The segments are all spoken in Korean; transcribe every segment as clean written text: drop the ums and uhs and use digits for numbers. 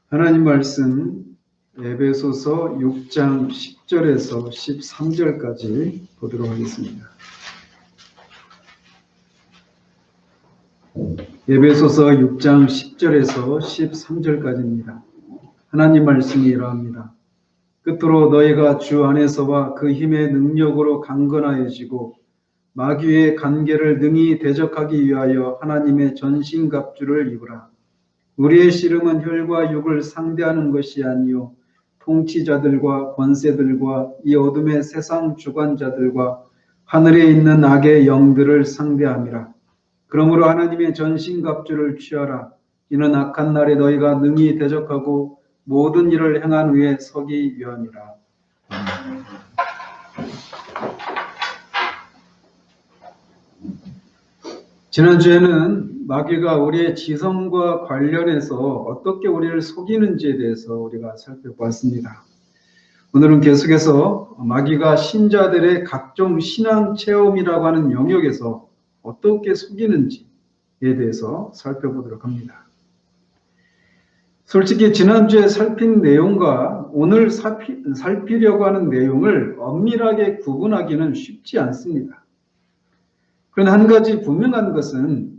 하나님 말씀 에베소서 6장 10절에서 13절까지 보도록 하겠습니다. 에베소서 6장 10절에서 13절까지입니다. 하나님 말씀이 이러합니다. 끝으로 너희가 주 안에서와 그 힘의 능력으로 강건하여지고 마귀의 간계를 능히 대적하기 위하여 하나님의 전신갑주를 입으라. 우리의 씨름은 혈과 육을 상대하는 것이 아니요 통치자들과 권세들과 이 어둠의 세상 주관자들과 하늘에 있는 악의 영들을 상대함이라. 그러므로 하나님의 전신갑주를 취하라. 이는 악한 날에 너희가 능히 대적하고 모든 일을 행한 후에 서기 위함이라. 지난주에는 마귀가 우리의 지성과 관련해서 어떻게 우리를 속이는지에 대해서 우리가 살펴보았습니다. 오늘은 계속해서 마귀가 신자들의 각종 신앙 체험이라고 하는 영역에서 어떻게 속이는지에 대해서 살펴보도록 합니다. 솔직히 지난주에 살핀 내용과 오늘 살피려고 하는 내용을 엄밀하게 구분하기는 쉽지 않습니다. 그러나 한 가지 분명한 것은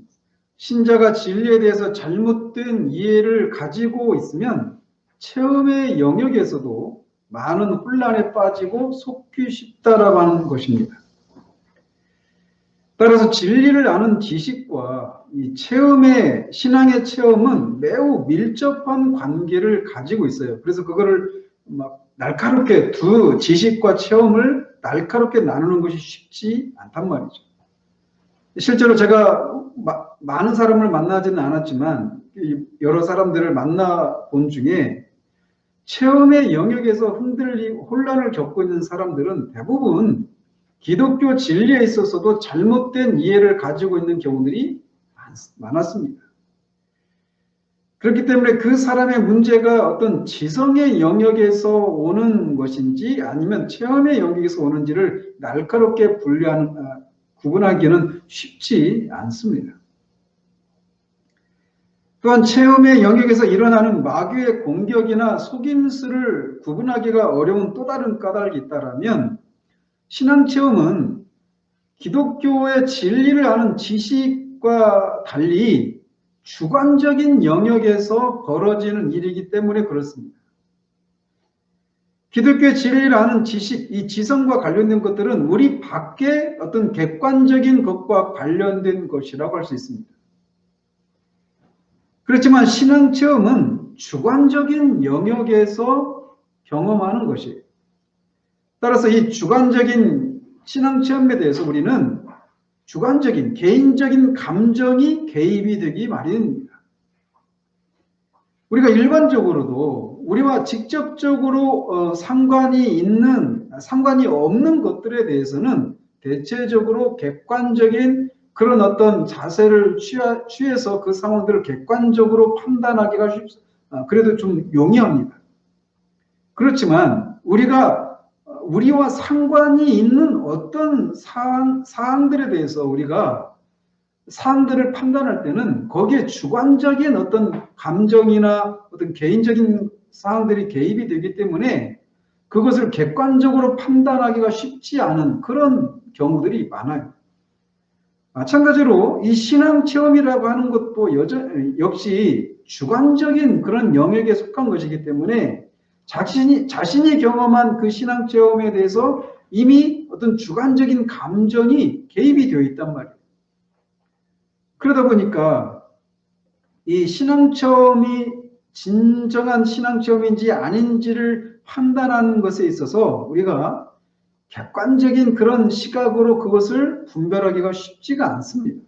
신자가 진리에 대해서 잘못된 이해를 가지고 있으면 체험의 영역에서도 많은 혼란에 빠지고 속기 쉽다라고 하는 것입니다. 따라서 진리를 아는 지식과 이 체험의 신앙의 체험은 매우 밀접한 관계를 가지고 있어요. 그래서 그거를 막 날카롭게 두 지식과 체험을 날카롭게 나누는 것이 쉽지 않단 말이죠. 실제로 제가 많은 사람을 만나지는 않았지만 여러 사람들을 만나본 중에 체험의 영역에서 혼란을 겪고 있는 사람들은 대부분 기독교 진리에 있어서도 잘못된 이해를 가지고 있는 경우들이 많았습니다. 그렇기 때문에 그 사람의 문제가 어떤 지성의 영역에서 오는 것인지 아니면 체험의 영역에서 오는지를 날카롭게 구분하기는 쉽지 않습니다. 또한 체험의 영역에서 일어나는 마귀의 공격이나 속임수를 구분하기가 어려운 또 다른 까닭이 있다면 신앙체험은 기독교의 진리를 아는 지식과 달리 주관적인 영역에서 벌어지는 일이기 때문에 그렇습니다. 기독교의 진리를 아는 지식, 이 지성과 관련된 것들은 우리 밖에 어떤 객관적인 것과 관련된 것이라고 할 수 있습니다. 그렇지만 신앙체험은 주관적인 영역에서 경험하는 것이에요. 따라서 이 주관적인 신앙체험에 대해서 우리는 주관적인 개인적인 감정이 개입이 되기 마련입니다. 우리가 일반적으로도 우리와 직접적으로 상관이 없는 것들에 대해서는 대체적으로 객관적인 그런 어떤 자세를 취해서 그 상황들을 객관적으로 판단하기가 그래도 좀 용이합니다. 그렇지만 우리와 상관이 있는 어떤 사항들에 대해서 우리가 사항들을 판단할 때는 거기에 주관적인 어떤 감정이나 어떤 개인적인 사항들이 개입이 되기 때문에 그것을 객관적으로 판단하기가 쉽지 않은 그런 경우들이 많아요. 마찬가지로 이 신앙 체험이라고 하는 것도 역시 주관적인 그런 영역에 속한 것이기 때문에 자신이 경험한 그 신앙 체험에 대해서 이미 어떤 주관적인 감정이 개입이 되어 있단 말이에요. 그러다 보니까 이 신앙 체험이 진정한 신앙 체험인지 아닌지를 판단하는 것에 있어서 우리가 객관적인 그런 시각으로 그것을 분별하기가 쉽지가 않습니다.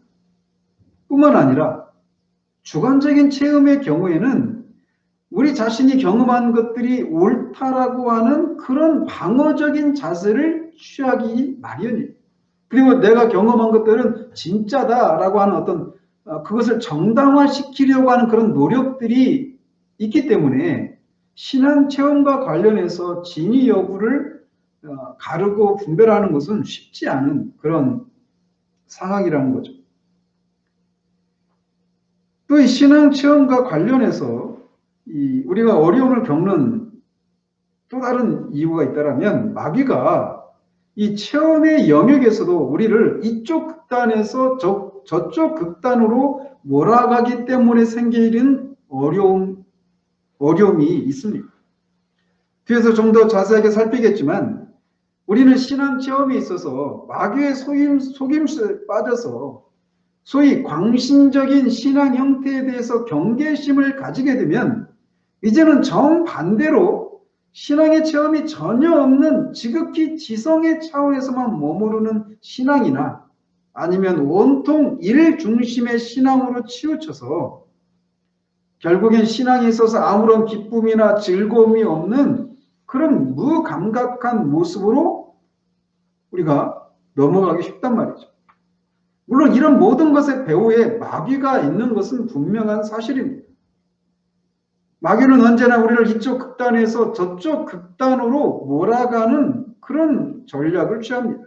뿐만 아니라 주관적인 체험의 경우에는 우리 자신이 경험한 것들이 옳다라고 하는 그런 방어적인 자세를 취하기 마련이에요. 그리고 내가 경험한 것들은 진짜다라고 하는 어떤 그것을 정당화시키려고 하는 그런 노력들이 있기 때문에 신앙 체험과 관련해서 진위 여부를 가르고 분별하는 것은 쉽지 않은 그런 상황이라는 거죠. 또 이 신앙 체험과 관련해서 우리가 어려움을 겪는 또 다른 이유가 있다면 마귀가 이 체험의 영역에서도 우리를 이쪽 극단에서 저쪽 극단으로 몰아가기 때문에 생기는 어려움이 있습니다. 뒤에서 좀 더 자세하게 살피겠지만 우리는 신앙 체험에 있어서 마귀의 속임수에 빠져서 소위 광신적인 신앙 형태에 대해서 경계심을 가지게 되면 이제는 정반대로 신앙의 체험이 전혀 없는 지극히 지성의 차원에서만 머무르는 신앙이나 아니면 온통 일 중심의 신앙으로 치우쳐서 결국엔 신앙에 있어서 아무런 기쁨이나 즐거움이 없는 그런 무감각한 모습으로 우리가 넘어가기 쉽단 말이죠. 물론 이런 모든 것의 배후에 마귀가 있는 것은 분명한 사실입니다. 마귀는 언제나 우리를 이쪽 극단에서 저쪽 극단으로 몰아가는 그런 전략을 취합니다.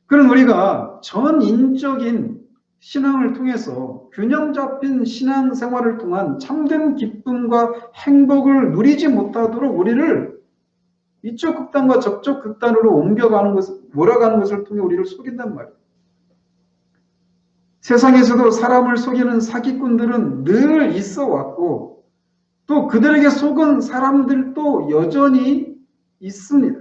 그런 우리가 전인적인 신앙을 통해서 균형 잡힌 신앙생활을 통한 참된 기쁨과 행복을 누리지 못하도록 우리를 이쪽 극단과 저쪽 극단으로 옮겨가는 것을, 몰아가는 것을 통해 우리를 속인단 말이에요. 세상에서도 사람을 속이는 사기꾼들은 늘 있어 왔고 또 그들에게 속은 사람들도 여전히 있습니다.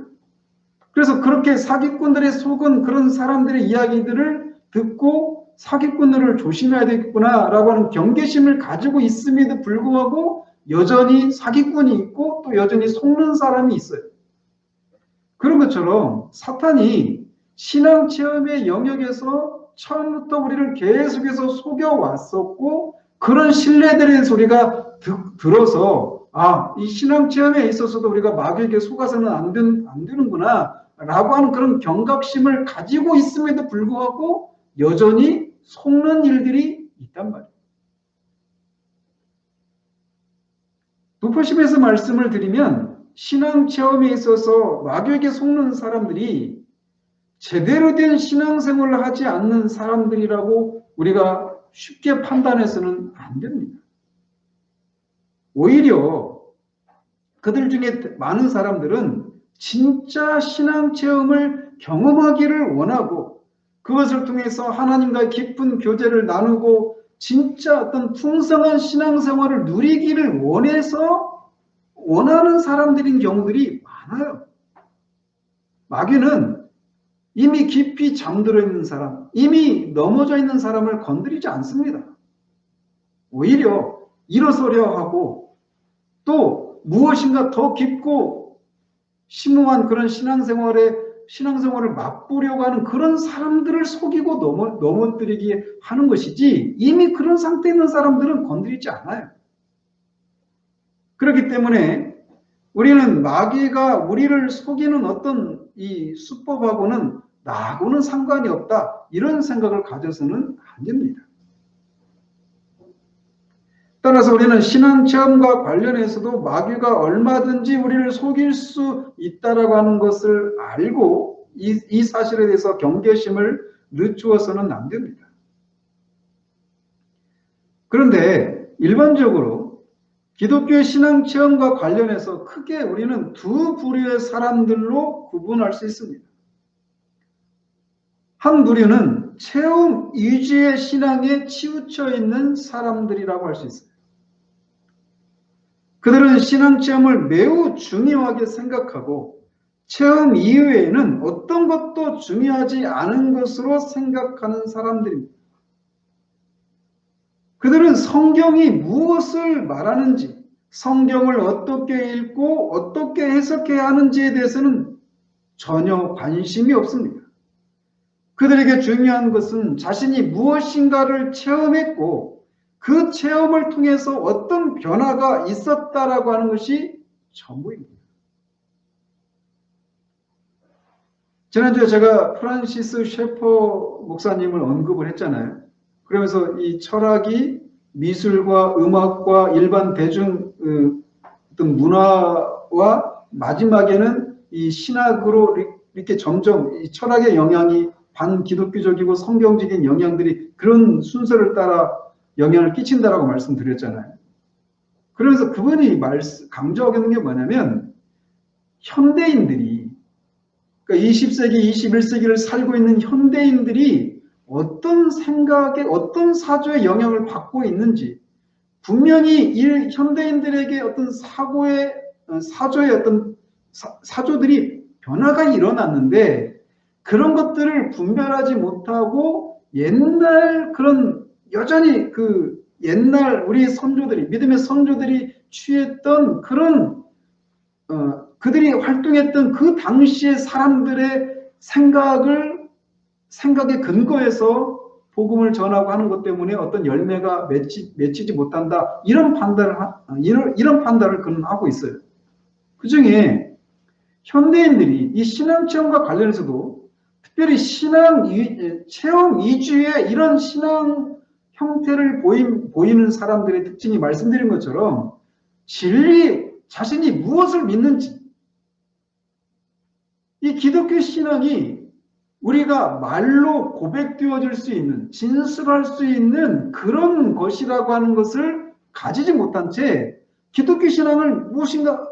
그래서 그렇게 사기꾼들의 속은 그런 사람들의 이야기들을 듣고 사기꾼들을 조심해야 되겠구나라고 하는 경계심을 가지고 있음에도 불구하고 여전히 사기꾼이 있고 또 여전히 속는 사람이 있어요. 그런 것처럼 사탄이 신앙 체험의 영역에서 처음부터 우리를 계속해서 속여왔었고 그런 신뢰들의 소리가 들어서 이 신앙 체험에 있어서도 우리가 마귀에게 속아서는 안 되는구나 라고 하는 그런 경각심을 가지고 있음에도 불구하고 여전히 속는 일들이 있단 말이에요. 도포심에서 말씀을 드리면 신앙 체험에 있어서 마귀에게 속는 사람들이 제대로 된 신앙생활을 하지 않는 사람들이라고 우리가 쉽게 판단해서는 안 됩니다. 오히려 그들 중에 많은 사람들은 진짜 신앙 체험을 경험하기를 원하고 그것을 통해서 하나님과의 깊은 교제를 나누고 진짜 어떤 풍성한 신앙생활을 누리기를 원하는 사람들인 경우들이 많아요. 마귀는 이미 깊이 잠들어 있는 사람, 이미 넘어져 있는 사람을 건드리지 않습니다. 오히려 일어서려 하고 또 무엇인가 더 깊고 심오한 그런 신앙생활을 맛보려고 하는 그런 사람들을 속이고 넘어뜨리게 하는 것이지 이미 그런 상태에 있는 사람들은 건드리지 않아요. 그렇기 때문에 우리는 마귀가 우리를 속이는 어떤 이 수법하고는 나하고는 상관이 없다 이런 생각을 가져서는 안 됩니다. 따라서 우리는 신앙체험과 관련해서도 마귀가 얼마든지 우리를 속일 수 있다라고 하는 것을 알고 이 사실에 대해서 경계심을 늦추어서는 안 됩니다. 그런데 일반적으로 기독교의 신앙체험과 관련해서 크게 우리는 두 부류의 사람들로 구분할 수 있습니다. 한 부류는 체험 위주의 신앙에 치우쳐 있는 사람들이라고 할 수 있어요. 그들은 신앙체험을 매우 중요하게 생각하고 체험 이외에는 어떤 것도 중요하지 않은 것으로 생각하는 사람들입니다. 그들은 성경이 무엇을 말하는지, 성경을 어떻게 읽고 어떻게 해석해야 하는지에 대해서는 전혀 관심이 없습니다. 그들에게 중요한 것은 자신이 무엇인가를 체험했고 그 체험을 통해서 어떤 변화가 있었다라고 하는 것이 전부입니다. 지난주에 제가 프란시스 셰퍼 목사님을 언급을 했잖아요. 그러면서 이 철학이 미술과 음악과 일반 대중 어떤 문화와 마지막에는 이 신학으로 이렇게 점점 이 철학의 영향이 반기독교적이고 성경적인 영향들이 그런 순서를 따라 영향을 끼친다라고 말씀드렸잖아요. 그래서 그분이 강조하고 있는 게 뭐냐면 현대인들이 그러니까 20세기, 21세기를 살고 있는 현대인들이 어떤 생각에 어떤 사조의 영향을 받고 있는지 분명히 현대인들에게 어떤 사조의 어떤 사조들이 변화가 일어났는데 그런 것들을 분별하지 못하고 옛날 그런 여전히 그 옛날 우리 선조들이 믿음의 선조들이 취했던 그런 그들이 활동했던 그 당시의 사람들의 생각에 근거해서 복음을 전하고 하는 것 때문에 어떤 열매가 맺히지 못한다. 이런 판단을 그는 하고 있어요. 그 중에 현대인들이 이 신앙 체험과 관련해서도 특별히 체험 위주의 이런 신앙 형태를 보이는 사람들의 특징이 말씀드린 것처럼 자신이 무엇을 믿는지 이 기독교 신앙이 우리가 말로 고백되어질 수 있는 진술할 수 있는 그런 것이라고 하는 것을 가지지 못한 채 기독교 신앙을 무엇인가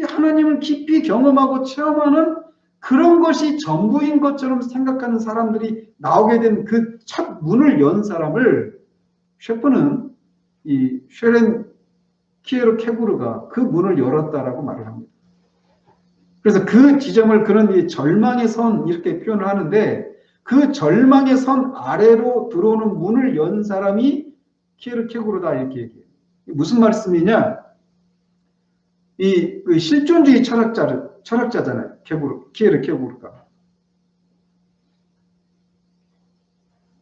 하나님을 깊이 경험하고 체험하는 그런 것이 전부인 것처럼 생각하는 사람들이 나오게 된 그 첫 문을 연 사람을 셰프는 이 쉐렌 키에르케고르가 그 문을 열었다라고 말을 합니다. 그래서 그 지점을 그런 이 절망의 선 이렇게 표현을 하는데 그 절망의 선 아래로 들어오는 문을 연 사람이 키에르케고르다 이렇게 얘기해요. 무슨 말씀이냐? 그 실존주의 철학자잖아요. 키에르케고르가.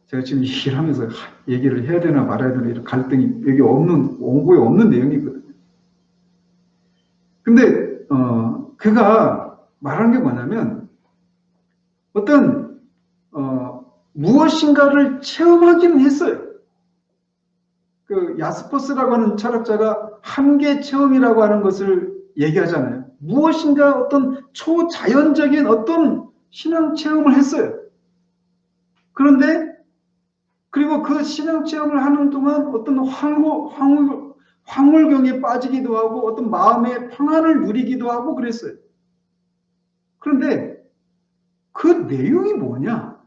제가 지금 얘기를 하면서 얘기를 해야 되나 말아야 되나 이런 갈등이 여기 원고에 없는 내용이거든요. 근데 그가 말한 게 뭐냐면 어떤 무엇인가를 체험하기는 했어요. 그 야스퍼스라고 하는 철학자가 한계 체험이라고 하는 것을 얘기하잖아요. 무엇인가 어떤 초자연적인 어떤 신앙 체험을 했어요. 그런데 그리고 그 신앙 체험을 하는 동안 어떤 황홀경에 빠지기도 하고 어떤 마음의 평안을 누리기도 하고 그랬어요. 그런데 그 내용이 뭐냐?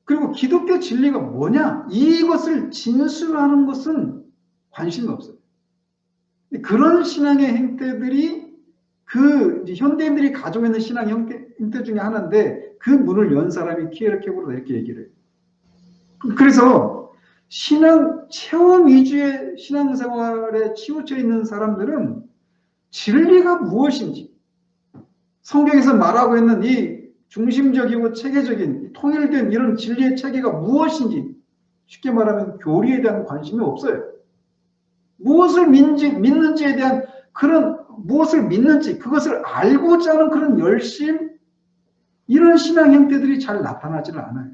그리고 기독교 진리가 뭐냐? 이것을 진술하는 것은 관심이 없어요. 그런 신앙의 형태들이 그 현대인들이 가지고 있는 신앙 형태 중에 하나인데 그 문을 연 사람이 키에르케고르다 이렇게 얘기를 해요. 그래서 체험 위주의 신앙생활에 치우쳐 있는 사람들은 진리가 무엇인지 성경에서 말하고 있는 이 중심적이고 체계적인 통일된 이런 진리의 체계가 무엇인지 쉽게 말하면 교리에 대한 관심이 없어요. 무엇을 믿는지에 대한 무엇을 믿는지 그것을 알고자 하는 그런 열심 이런 신앙 형태들이 잘 나타나지는 않아요.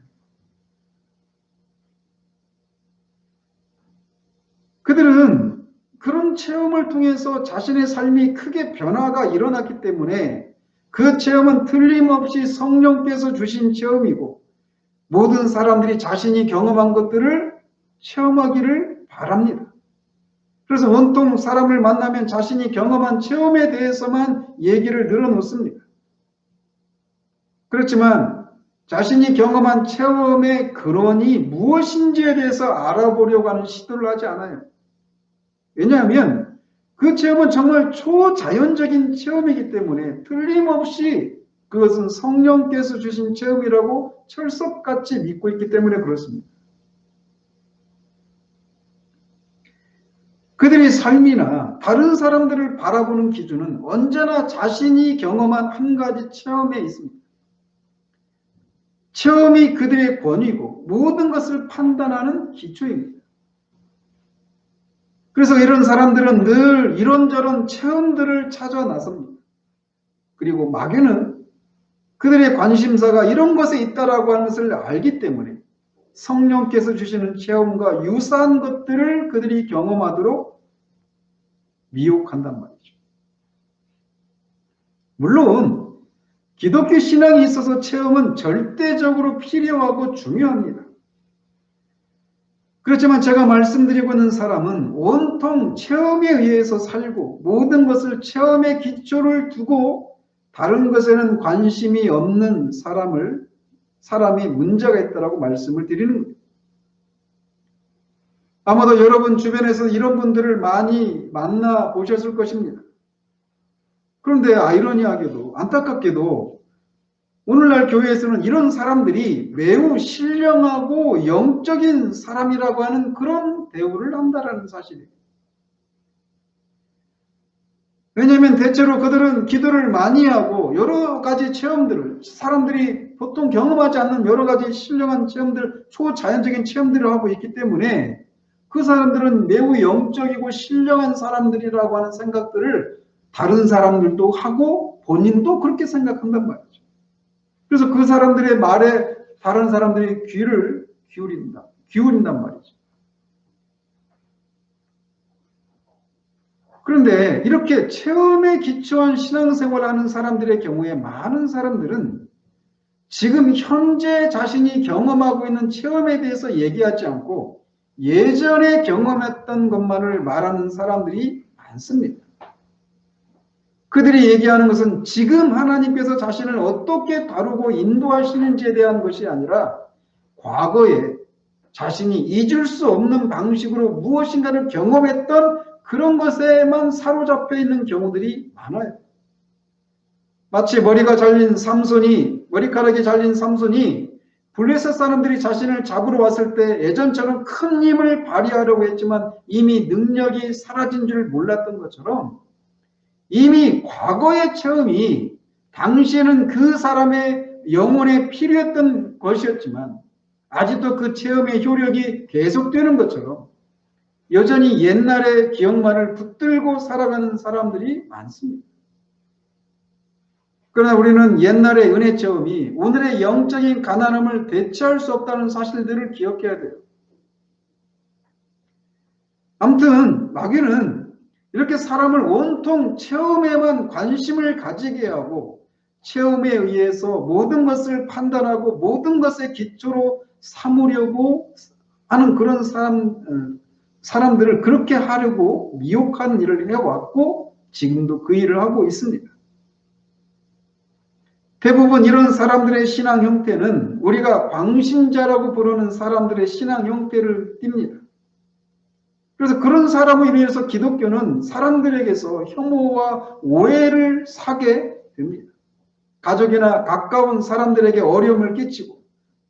그들은 그런 체험을 통해서 자신의 삶이 크게 변화가 일어났기 때문에 그 체험은 틀림없이 성령께서 주신 체험이고 모든 사람들이 자신이 경험한 것들을 체험하기를 바랍니다. 그래서 온통 사람을 만나면 자신이 경험한 체험에 대해서만 얘기를 늘어놓습니다. 그렇지만 자신이 경험한 체험의 근원이 무엇인지에 대해서 알아보려고 하는 시도를 하지 않아요. 왜냐하면 그 체험은 정말 초자연적인 체험이기 때문에 틀림없이 그것은 성령께서 주신 체험이라고 철석같이 믿고 있기 때문에 그렇습니다. 그들의 삶이나 다른 사람들을 바라보는 기준은 언제나 자신이 경험한 한 가지 체험에 있습니다. 체험이 그들의 권위고 모든 것을 판단하는 기초입니다. 그래서 이런 사람들은 늘 이런저런 체험들을 찾아 나섭니다. 그리고 마귀는 그들의 관심사가 이런 것에 있다라고 하는 것을 알기 때문에 성령께서 주시는 체험과 유사한 것들을 그들이 경험하도록 미혹한단 말이죠. 물론 기독교 신앙에 있어서 체험은 절대적으로 필요하고 중요합니다. 그렇지만 제가 말씀드리고 있는 사람은 온통 체험에 의해서 살고 모든 것을 체험의 기초를 두고 다른 것에는 관심이 없는 사람이 문제가 있다라고 말씀을 드리는 거예요. 아마도 여러분 주변에서 이런 분들을 많이 만나 보셨을 것입니다. 그런데 아이러니하게도 안타깝게도 오늘날 교회에서는 이런 사람들이 매우 신령하고 영적인 사람이라고 하는 그런 대우를 한다는 사실이에요. 왜냐하면 대체로 그들은 기도를 많이 하고 여러 가지 체험들을 사람들이 보통 경험하지 않는 여러 가지 신령한 체험들, 초자연적인 체험들을 하고 있기 때문에 그 사람들은 매우 영적이고 신령한 사람들이라고 하는 생각들을 다른 사람들도 하고 본인도 그렇게 생각한단 말이죠. 그래서 그 사람들의 말에 다른 사람들이 귀를 기울인단 말이죠. 그런데 이렇게 체험에 기초한 신앙생활을 하는 사람들의 경우에 많은 사람들은 지금 현재 자신이 경험하고 있는 체험에 대해서 얘기하지 않고 예전에 경험했던 것만을 말하는 사람들이 많습니다. 그들이 얘기하는 것은 지금 하나님께서 자신을 어떻게 다루고 인도하시는지에 대한 것이 아니라 과거에 자신이 잊을 수 없는 방식으로 무엇인가를 경험했던 그런 것에만 사로잡혀 있는 경우들이 많아요. 마치 머리카락이 잘린 삼손이 블레셋 사람들이 자신을 잡으러 왔을 때 예전처럼 큰 힘을 발휘하려고 했지만 이미 능력이 사라진 줄 몰랐던 것처럼 이미 과거의 체험이 당시에는 그 사람의 영혼에 필요했던 것이었지만 아직도 그 체험의 효력이 계속되는 것처럼 여전히 옛날의 기억만을 붙들고 살아가는 사람들이 많습니다. 그러나 우리는 옛날의 은혜 체험이 오늘의 영적인 가난함을 대체할 수 없다는 사실들을 기억해야 돼요. 아무튼 마귀는 이렇게 사람을 온통 체험에만 관심을 가지게 하고 체험에 의해서 모든 것을 판단하고 모든 것의 기초로 삼으려고 하는 그런 사람들을 그렇게 하려고 미혹하는 일을 해왔고 지금도 그 일을 하고 있습니다. 대부분 이런 사람들의 신앙 형태는 우리가 광신자라고 부르는 사람들의 신앙 형태를 띱니다. 그래서 그런 사람을 위해서 기독교는 사람들에게서 혐오와 오해를 사게 됩니다. 가족이나 가까운 사람들에게 어려움을 끼치고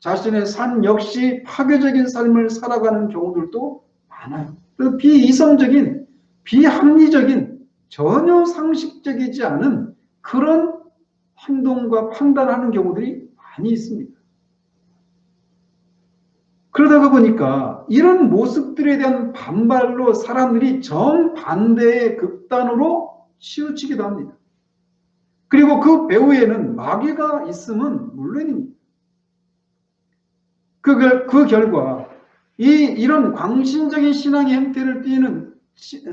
자신의 삶 역시 파괴적인 삶을 살아가는 경우들도 많아요. 그래서 비이성적인, 비합리적인, 전혀 상식적이지 않은 그런 행동과 판단하는 경우들이 많이 있습니다. 그러다가 보니까 이런 모습들에 대한 반발로 사람들이 정반대의 극단으로 치우치기도 합니다. 그리고 그 배후에는 마귀가 있으면 물론입니다. 그 결과 이런 광신적인 신앙의 형태를 띠는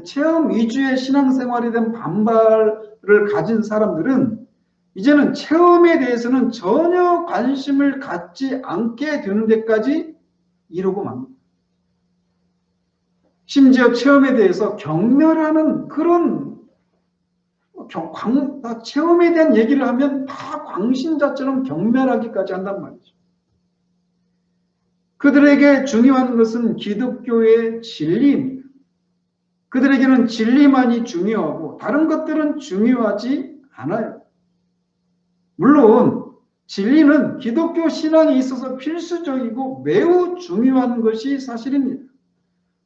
체험 위주의 신앙생활에 대한 반발을 가진 사람들은 이제는 체험에 대해서는 전혀 관심을 갖지 않게 되는 데까지 이루고 맙니다. 심지어 체험에 대해서 경멸하는 그런 체험에 대한 얘기를 하면 다 광신자처럼 경멸하기까지 한단 말이죠. 그들에게 중요한 것은 기독교의 진리입니다. 그들에게는 진리만이 중요하고 다른 것들은 중요하지 않아요. 물론 진리는 기독교 신앙에 있어서 필수적이고 매우 중요한 것이 사실입니다.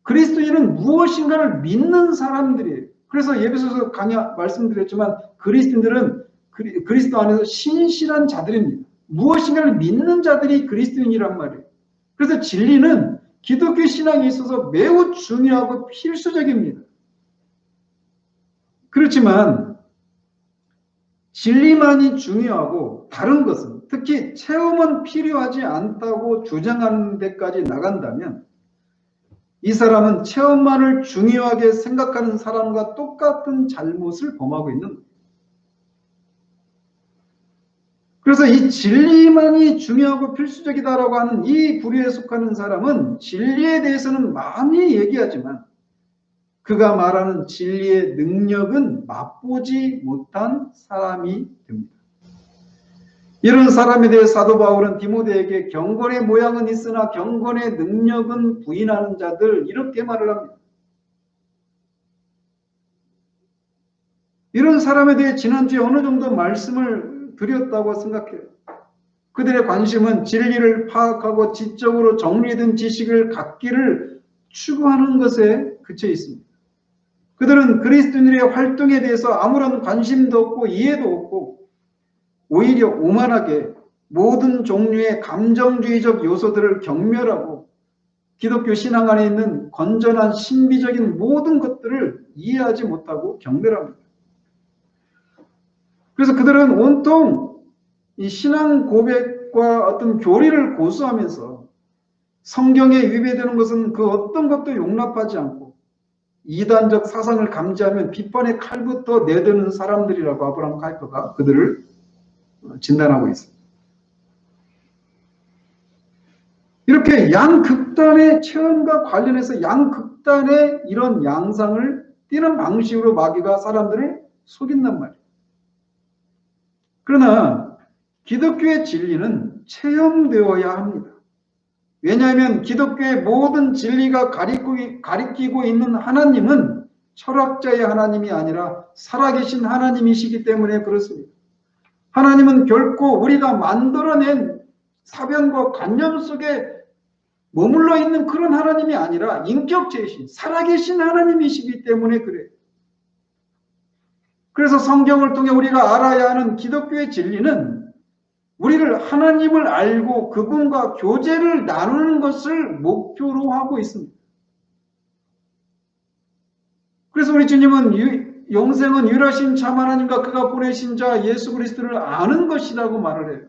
그리스도인은 무엇인가를 믿는 사람들이에요. 그래서 예배소서 강의 말씀드렸지만 그리스도인들은 그리스도 안에서 신실한 자들입니다. 무엇인가를 믿는 자들이 그리스도인이란 말이에요. 그래서 진리는 기독교 신앙에 있어서 매우 중요하고 필수적입니다. 그렇지만 진리만이 중요하고 다른 것은 특히 체험은 필요하지 않다고 주장하는 데까지 나간다면 이 사람은 체험만을 중요하게 생각하는 사람과 똑같은 잘못을 범하고 있는 거예요. 그래서 이 진리만이 중요하고 필수적이다라고 하는 이 부류에 속하는 사람은 진리에 대해서는 많이 얘기하지만 그가 말하는 진리의 능력은 맛보지 못한 사람이 됩니다. 이런 사람에 대해 사도 바울은 디모데에게 경건의 모양은 있으나 경건의 능력은 부인하는 자들, 이렇게 말을 합니다. 이런 사람에 대해 지난주에 어느 정도 말씀을 드렸다고 생각해요. 그들의 관심은 진리를 파악하고 지적으로 정리된 지식을 갖기를 추구하는 것에 그쳐 있습니다. 그들은 그리스도인의 활동에 대해서 아무런 관심도 없고 이해도 없고 오히려 오만하게 모든 종류의 감정주의적 요소들을 경멸하고 기독교 신앙 안에 있는 건전한 신비적인 모든 것들을 이해하지 못하고 경멸합니다. 그래서 그들은 온통 이 신앙 고백과 어떤 교리를 고수하면서 성경에 위배되는 것은 그 어떤 것도 용납하지 않고 이단적 사상을 감지하면 비판의 칼부터 내드는 사람들이라고 아브라함 카이퍼가 그들을 진단하고 있습니다. 이렇게 양극단의 체험과 관련해서 양극단의 이런 양상을 띠는 방식으로 마귀가 사람들을 속인단 말이에요. 그러나 기독교의 진리는 체험되어야 합니다. 왜냐하면 기독교의 모든 진리가 가리키고 있는 하나님은 철학자의 하나님이 아니라 살아계신 하나님이시기 때문에 그렇습니다. 하나님은 결코 우리가 만들어낸 사변과 관념 속에 머물러 있는 그런 하나님이 아니라 인격체이신 살아계신 하나님이시기 때문에 그래요. 그래서 성경을 통해 우리가 알아야 하는 기독교의 진리는 우리를 하나님을 알고 그분과 교제를 나누는 것을 목표로 하고 있습니다. 그래서 우리 주님은 영생은 유일하신 참 하나님과 그가 보내신 자 예수 그리스도를 아는 것이라고 말을 해요.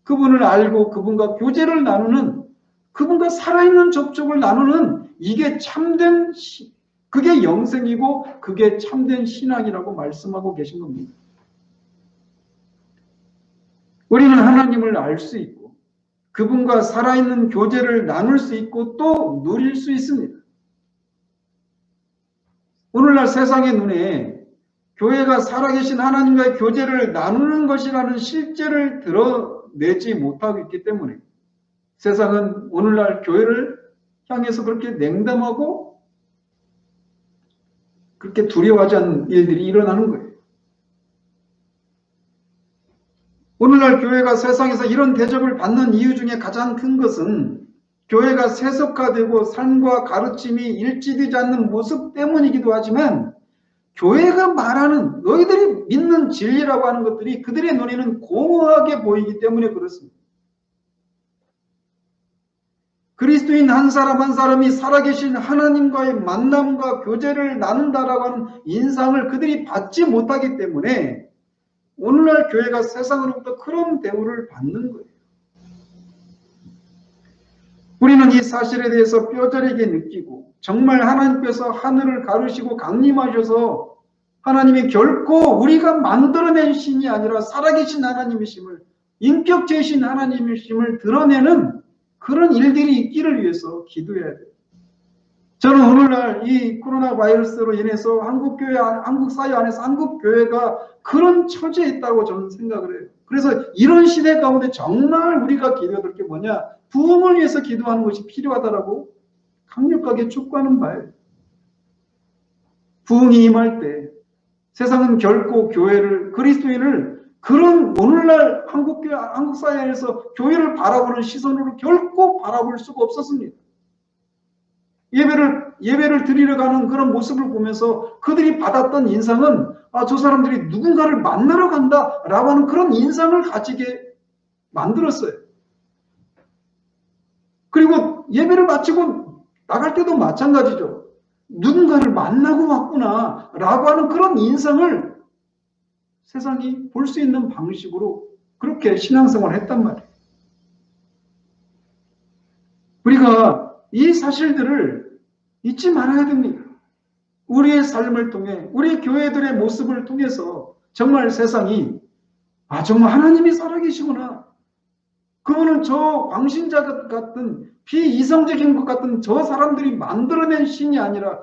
그분을 알고 그분과 교제를 나누는, 그분과 살아있는 접촉을 나누는, 이게 참된 그게 영생이고 그게 참된 신앙이라고 말씀하고 계신 겁니다. 우리는 하나님을 알 수 있고 그분과 살아있는 교제를 나눌 수 있고 또 누릴 수 있습니다. 오늘날 세상의 눈에 교회가 살아계신 하나님과의 교제를 나누는 것이라는 실제를 드러내지 못하고 있기 때문에 세상은 오늘날 교회를 향해서 그렇게 냉담하고 그렇게 두려워하지 않는 일들이 일어나는 거예요. 오늘날 교회가 세상에서 이런 대접을 받는 이유 중에 가장 큰 것은 교회가 세속화되고 삶과 가르침이 일치되지 않는 모습 때문이기도 하지만 교회가 말하는 너희들이 믿는 진리라고 하는 것들이 그들의 눈에는 공허하게 보이기 때문에 그렇습니다. 그리스도인 한 사람 한 사람이 살아계신 하나님과의 만남과 교제를 나눈다라고 하는 인상을 그들이 받지 못하기 때문에 오늘날 교회가 세상으로부터 그런 대우를 받는 거예요. 우리는 이 사실에 대해서 뼈저리게 느끼고 정말 하나님께서 하늘을 가르시고 강림하셔서 하나님이 결코 우리가 만들어낸 신이 아니라 살아계신 하나님이심을, 인격체이신 하나님이심을 드러내는 그런 일들이 있기를 위해서 기도해야 돼요. 저는 오늘날 이 코로나 바이러스로 인해서 한국교회, 한국사회 안에서 한국교회가 그런 처지에 있다고 저는 생각을 해요. 그래서 이런 시대 가운데 정말 우리가 기도해야 될 게 뭐냐? 부흥을 위해서 기도하는 것이 필요하다라고 강력하게 촉구하는 바예요. 부흥이 임할 때 세상은 결코 교회를, 그리스도인을 그런 오늘날 한국교회, 한국사회 안에서 교회를 바라보는 시선으로 결코 바라볼 수가 없었습니다. 예배를 드리러 가는 그런 모습을 보면서 그들이 받았던 인상은 저 사람들이 누군가를 만나러 간다라고 하는 그런 인상을 가지게 만들었어요. 그리고 예배를 마치고 나갈 때도 마찬가지죠. 누군가를 만나고 왔구나 라고 하는 그런 인상을 세상이 볼 수 있는 방식으로 그렇게 신앙생활을 했단 말이에요. 우리가 이 사실들을 잊지 말아야 됩니다. 우리의 삶을 통해, 우리 교회들의 모습을 통해서 정말 세상이 아, 정말 하나님이 살아계시구나. 그분은 저 광신자 같은 비이성적인 것 같은 저 사람들이 만들어낸 신이 아니라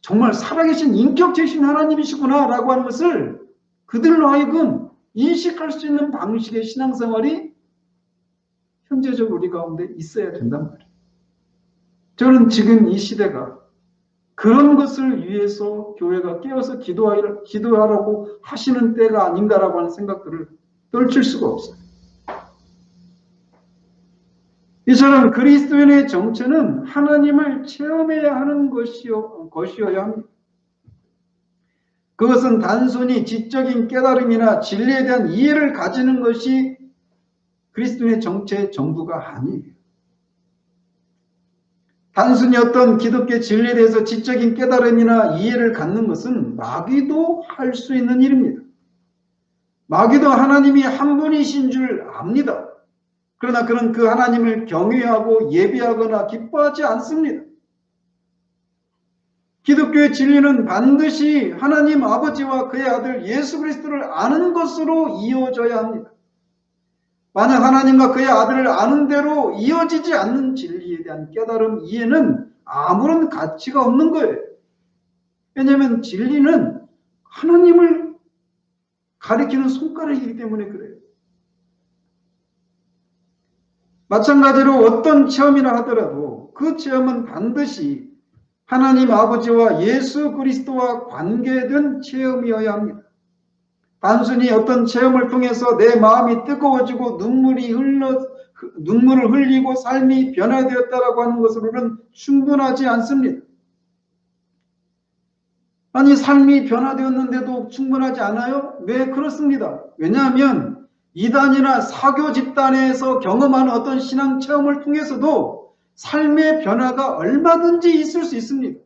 정말 살아계신 인격체신 하나님이시구나 라고 하는 것을 그들로 하여금 인식할 수 있는 방식의 신앙생활이 현재적으로 우리 가운데 있어야 된단 말이에요. 저는 지금 이 시대가 그런 것을 위해서 교회가 깨어서 기도하라고 하시는 때가 아닌가라고 하는 생각들을 떨칠 수가 없어요. 이처럼 그리스도인의 정체는 하나님을 체험해야 하는 것이어야 합니다. 그것은 단순히 지적인 깨달음이나 진리에 대한 이해를 가지는 것이 그리스도인의 정체의 전부가 아니에요. 단순히 어떤 기독교 진리에 대해서 지적인 깨달음이나 이해를 갖는 것은 마귀도 할 수 있는 일입니다. 마귀도 하나님이 한 분이신 줄 압니다. 그러나 그는 그 하나님을 경외하고 예배하거나 기뻐하지 않습니다. 기독교의 진리는 반드시 하나님 아버지와 그의 아들 예수 그리스도를 아는 것으로 이어져야 합니다. 만약 하나님과 그의 아들을 아는 대로 이어지지 않는 진리에 대한 깨달음, 이해는 아무런 가치가 없는 거예요. 왜냐하면 진리는 하나님을 가리키는 손가락이기 때문에 그래요. 마찬가지로 어떤 체험이라 하더라도 그 체험은 반드시 하나님 아버지와 예수 그리스도와 관계된 체험이어야 합니다. 단순히 어떤 체험을 통해서 내 마음이 뜨거워지고 눈물을 흘리고 삶이 변화되었다라고 하는 것으로는 충분하지 않습니다. 아니, 삶이 변화되었는데도 충분하지 않아요? 네, 그렇습니다. 왜냐하면 이단이나 사교 집단에서 경험하는 어떤 신앙 체험을 통해서도 삶의 변화가 얼마든지 있을 수 있습니다.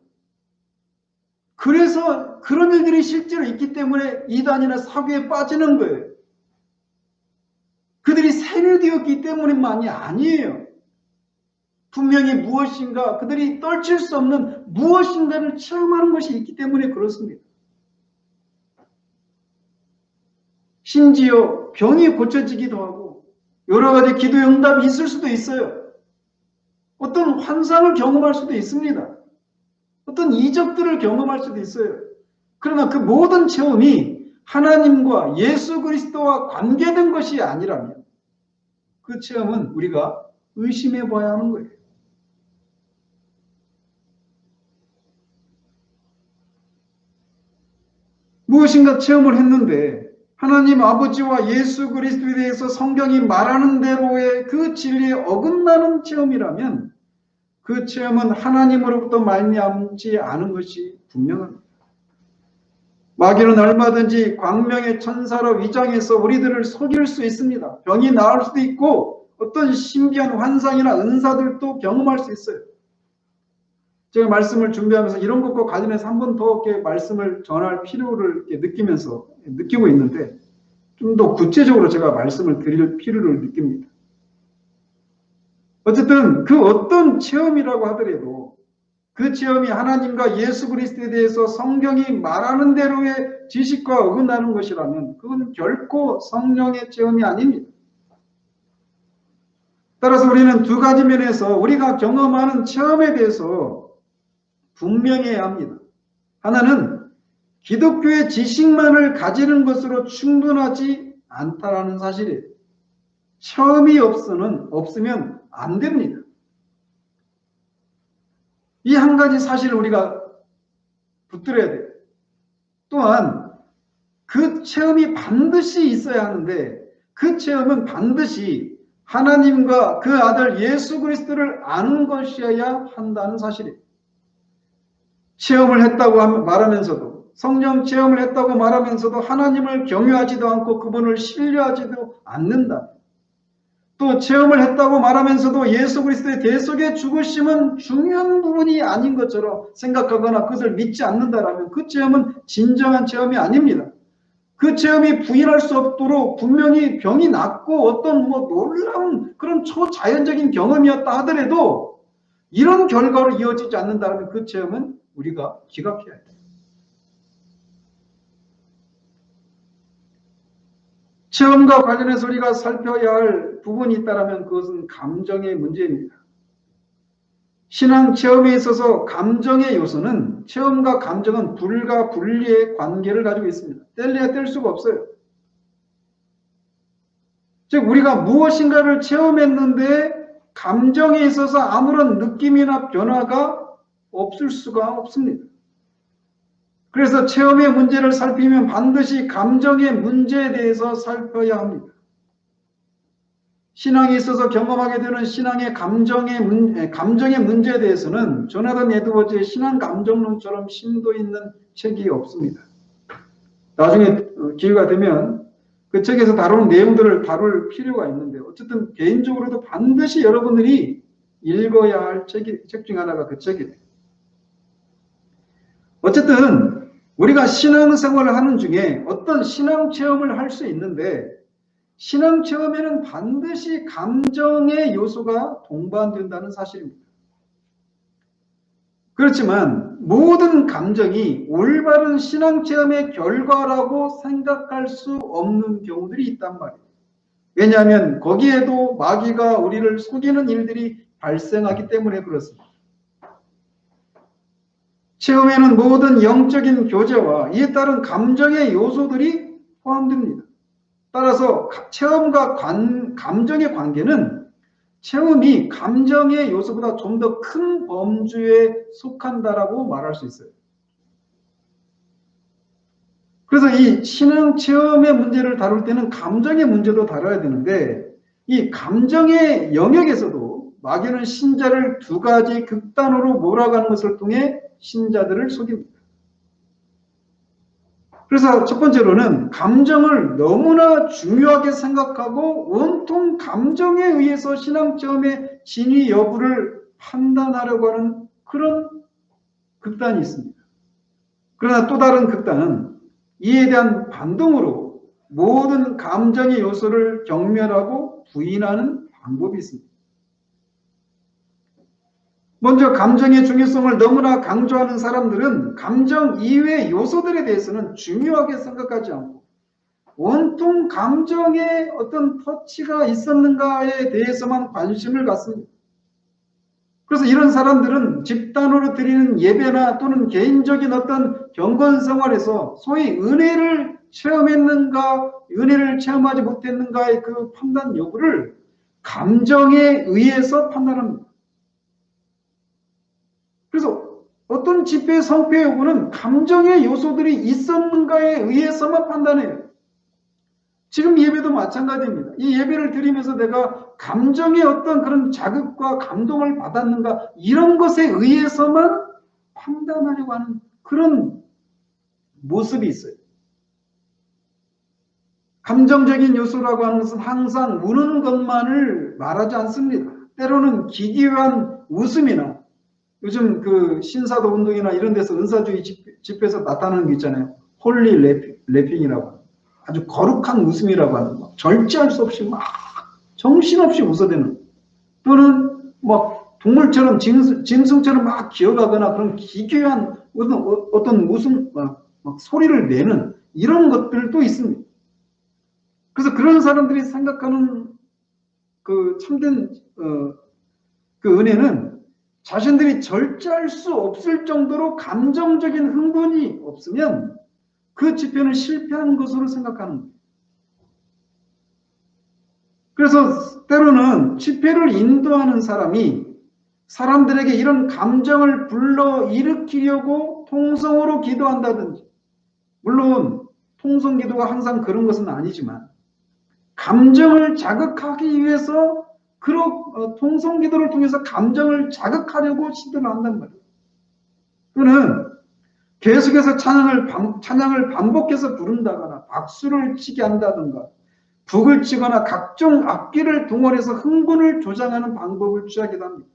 그래서 그런 일들이 실제로 있기 때문에 이단이나 사교에 빠지는 거예요. 그들이 세뇌되었기 때문만이 아니에요. 분명히 무엇인가 그들이 떨칠 수 없는 무엇인가를 체험하는 것이 있기 때문에 그렇습니다. 심지어 병이 고쳐지기도 하고 여러 가지 기도 응답이 있을 수도 있어요. 어떤 환상을 경험할 수도 있습니다. 어떤 이적들을 경험할 수도 있어요. 그러나 그 모든 체험이 하나님과 예수 그리스도와 관계된 것이 아니라면 그 체험은 우리가 의심해 봐야 하는 거예요. 무엇인가 체험을 했는데 하나님 아버지와 예수 그리스도에 대해서 성경이 말하는 대로의 그 진리에 어긋나는 체험이라면 그 체험은 하나님으로부터 말미암지 않은 것이 분명합니다. 마귀는 얼마든지 광명의 천사로 위장해서 우리들을 속일 수 있습니다. 병이 나을 수도 있고 어떤 신비한 환상이나 은사들도 경험할 수 있어요. 제가 말씀을 준비하면서 이런 것과 관련해서 한 번 더 이렇게 말씀을 전할 필요를 이렇게 느끼고 있는데 좀 더 구체적으로 제가 말씀을 드릴 필요를 느낍니다. 어쨌든 그 어떤 체험이라고 하더라도 그 체험이 하나님과 예수 그리스도에 대해서 성경이 말하는 대로의 지식과 어긋나는 것이라면 그건 결코 성령의 체험이 아닙니다. 따라서 우리는 두 가지 면에서 우리가 경험하는 체험에 대해서 분명해야 합니다. 하나는 기독교의 지식만을 가지는 것으로 충분하지 않다라는 사실이에요. 체험이 없으면 안 됩니다. 이 한 가지 사실을 우리가 붙들어야 돼요. 또한 그 체험이 반드시 있어야 하는데 그 체험은 반드시 하나님과 그 아들 예수 그리스도를 아는 것이어야 한다는 사실이에요. 체험을 했다고 말하면서도 성령 체험을 했다고 말하면서도 하나님을 경외하지도 않고 그분을 신뢰하지도 않는다. 또 체험을 했다고 말하면서도 예수 그리스도의 대속의 죽으심은 중요한 부분이 아닌 것처럼 생각하거나 그것을 믿지 않는다라면 그 체험은 진정한 체험이 아닙니다. 그 체험이 부인할 수 없도록 분명히 병이 낫고 어떤 놀라운 그런 초자연적인 경험이었다 하더라도 이런 결과로 이어지지 않는다면 그 체험은 우리가 기각해야 돼요. 체험과 관련해서 우리가 살펴야 할 부분이 있다면 그것은 감정의 문제입니다. 신앙 체험에 있어서 감정의 요소는 체험과 감정은 불과 분리의 관계를 가지고 있습니다. 뗄래야 뗄 수가 없어요. 즉 우리가 무엇인가를 체험했는데 감정에 있어서 아무런 느낌이나 변화가 없을 수가 없습니다. 그래서 체험의 문제를 살피면 반드시 감정의 문제에 대해서 살펴야 합니다. 신앙에 있어서 경험하게 되는 신앙의 감정의 문제에 대해서는 조나단 에드워즈의 신앙 감정론처럼 심도 있는 책이 없습니다. 나중에 기회가 되면 그 책에서 다루는 내용들을 다룰 필요가 있는데 어쨌든 개인적으로도 반드시 여러분들이 읽어야 할 책 중 하나가 그 책이에요. 어쨌든 우리가 신앙생활을 하는 중에 어떤 신앙 체험을 할 수 있는데 신앙 체험에는 반드시 감정의 요소가 동반된다는 사실입니다. 그렇지만 모든 감정이 올바른 신앙 체험의 결과라고 생각할 수 없는 경우들이 있단 말이에요. 왜냐하면 거기에도 마귀가 우리를 속이는 일들이 발생하기 때문에 그렇습니다. 체험에는 모든 영적인 교제와 이에 따른 감정의 요소들이 포함됩니다. 따라서 체험과 감정의 관계는 체험이 감정의 요소보다 좀 더 큰 범주에 속한다라고 말할 수 있어요. 그래서 이 신앙 체험의 문제를 다룰 때는 감정의 문제도 다뤄야 되는데 이 감정의 영역에서도 마귀는 신자를 두 가지 극단으로 몰아가는 것을 통해 신자들을 속입니다. 그래서 첫 번째로는 감정을 너무나 중요하게 생각하고 온통 감정에 의해서 신앙 체험의 진위 여부를 판단하려고 하는 그런 극단이 있습니다. 그러나 또 다른 극단은 이에 대한 반동으로 모든 감정의 요소를 경멸하고 부인하는 방법이 있습니다. 먼저 감정의 중요성을 너무나 강조하는 사람들은 감정 이외의 요소들에 대해서는 중요하게 생각하지 않고 온통 감정에 어떤 터치가 있었는가에 대해서만 관심을 갖습니다. 그래서 이런 사람들은 집단으로 드리는 예배나 또는 개인적인 어떤 경건 생활에서 소위 은혜를 체험했는가 은혜를 체험하지 못했는가의 그 판단 여부를 감정에 의해서 판단합니다. 그래서 어떤 집회 성패 여부는 감정의 요소들이 있었는가에 의해서만 판단해요. 지금 예배도 마찬가지입니다. 이 예배를 드리면서 내가 감정의 어떤 그런 자극과 감동을 받았는가 이런 것에 의해서만 판단하려고 하는 그런 모습이 있어요. 감정적인 요소라고 하는 것은 항상 우는 것만을 말하지 않습니다. 때로는 기괴한 웃음이나 요즘 그 신사도 운동이나 이런 데서 은사주의 집회에서 나타나는 게 있잖아요. 홀리 래핑이라고. 아주 거룩한 웃음이라고 하는 거. 절제할 수 없이 막 정신없이 웃어대는. 또는 막 동물처럼 짐승처럼 막 기어가거나 그런 기괴한 어떤 웃음, 막 소리를 내는 이런 것들도 있습니다. 그래서 그런 사람들이 생각하는 그 참된 그 은혜는 자신들이 절제할 수 없을 정도로 감정적인 흥분이 없으면 그 집회는 실패한 것으로 생각하는 거예요. 그래서 때로는 집회를 인도하는 사람이 사람들에게 이런 감정을 불러일으키려고 통성으로 기도한다든지, 물론 통성 기도가 항상 그런 것은 아니지만 감정을 자극하기 위해서 통성 기도를 통해서 감정을 자극하려고 시도를 한단 말이에요. 또는 계속해서 찬양을 반복해서 부른다거나 박수를 치게 한다든가 북을 치거나 각종 악기를 동원해서 흥분을 조장하는 방법을 취하기도 합니다.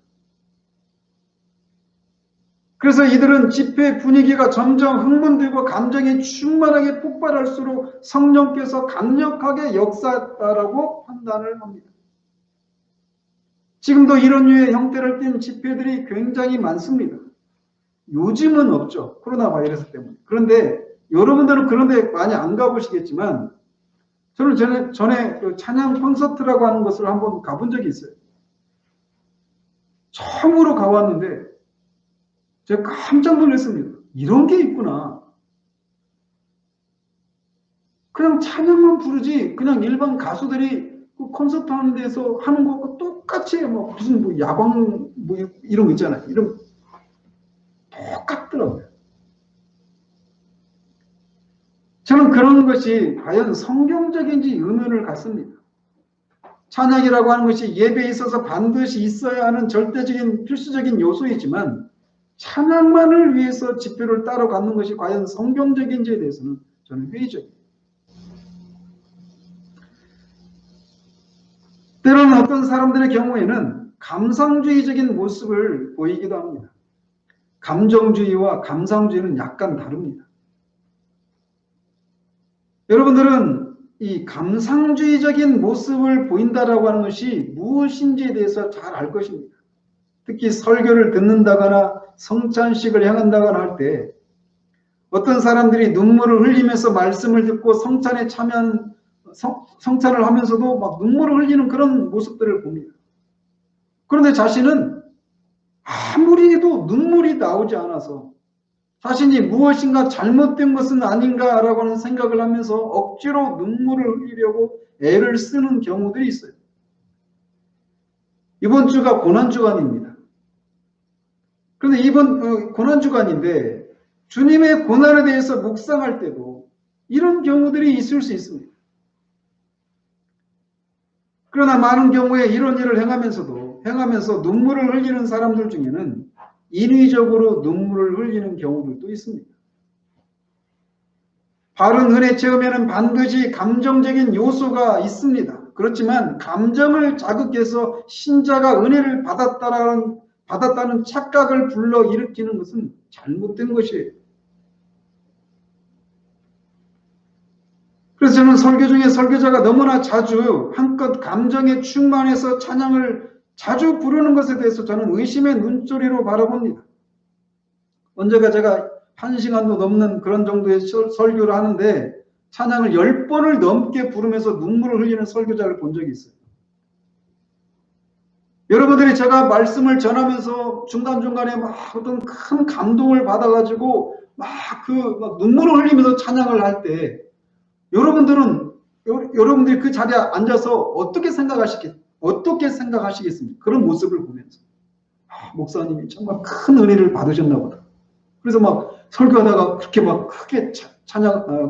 그래서 이들은 집회 분위기가 점점 흥분되고 감정이 충만하게 폭발할수록 성령께서 강력하게 역사했다라고 판단을 합니다. 지금도 이런 류의 형태를 띤 집회들이 굉장히 많습니다. 요즘은 없죠. 코로나 바이러스 때문에. 그런데 여러분들은 그런데 많이 안 가보시겠지만 저는 전에 그 찬양 콘서트라고 하는 것을 한번 가본 적이 있어요. 처음으로 가봤는데 제가 깜짝 놀랐습니다. 이런 게 있구나. 그냥 찬양만 부르지 그냥 일반 가수들이 그 콘서트 하는 데서 하는 거하고 똑같이 뭐 무슨 뭐 야광 뭐 이런 거 있잖아요. 이런 똑같더라고요. 저는 그런 것이 과연 성경적인지 의문을 갖습니다. 찬양이라고 하는 것이 예배에 있어서 반드시 있어야 하는 절대적인 필수적인 요소이지만 찬양만을 위해서 지표를 따로 갖는 것이 과연 성경적인지에 대해서는 저는 회의적입니다. 때로는 어떤 사람들의 경우에는 감상주의적인 모습을 보이기도 합니다. 감정주의와 감상주의는 약간 다릅니다. 여러분들은 이 감상주의적인 모습을 보인다라고 하는 것이 무엇인지에 대해서 잘 알 것입니다. 특히 설교를 듣는다거나 성찬식을 행한다거나 할 때 어떤 사람들이 눈물을 흘리면서 말씀을 듣고 성찬에 참여한 성찬을 하면서도 막 눈물을 흘리는 그런 모습들을 봅니다. 그런데 자신은 아무리 해도 눈물이 나오지 않아서 자신이 무엇인가 잘못된 것은 아닌가라고 하는 생각을 하면서 억지로 눈물을 흘리려고 애를 쓰는 경우들이 있어요. 이번 주가 고난주간입니다. 그런데 이번 고난주간인데 주님의 고난에 대해서 묵상할 때도 이런 경우들이 있을 수 있습니다. 그러나 많은 경우에 이런 일을 행하면서 눈물을 흘리는 사람들 중에는 인위적으로 눈물을 흘리는 경우들도 있습니다. 바른 은혜 체험에는 반드시 감정적인 요소가 있습니다. 그렇지만 감정을 자극해서 신자가 은혜를 받았다는 착각을 불러일으키는 것은 잘못된 것이에요. 그래서 저는 설교 중에 설교자가 너무나 자주 한껏 감정에 충만해서 찬양을 자주 부르는 것에 대해서 저는 의심의 눈초리로 바라봅니다. 언제가 제가 1시간도 넘는 그런 정도의 설교를 하는데 찬양을 10번을 넘게 부르면서 눈물을 흘리는 설교자를 본 적이 있어요. 여러분들이 제가 말씀을 전하면서 중간중간에 막 어떤 큰 감동을 받아가지고 막 눈물을 흘리면서 찬양을 할 때 여러분들이 그 자리에 앉아서 어떻게 생각하시겠습니까? 그런 모습을 보면서 목사님이 정말 큰 은혜를 받으셨나 보다. 그래서 막 설교하다가 그렇게 막 크게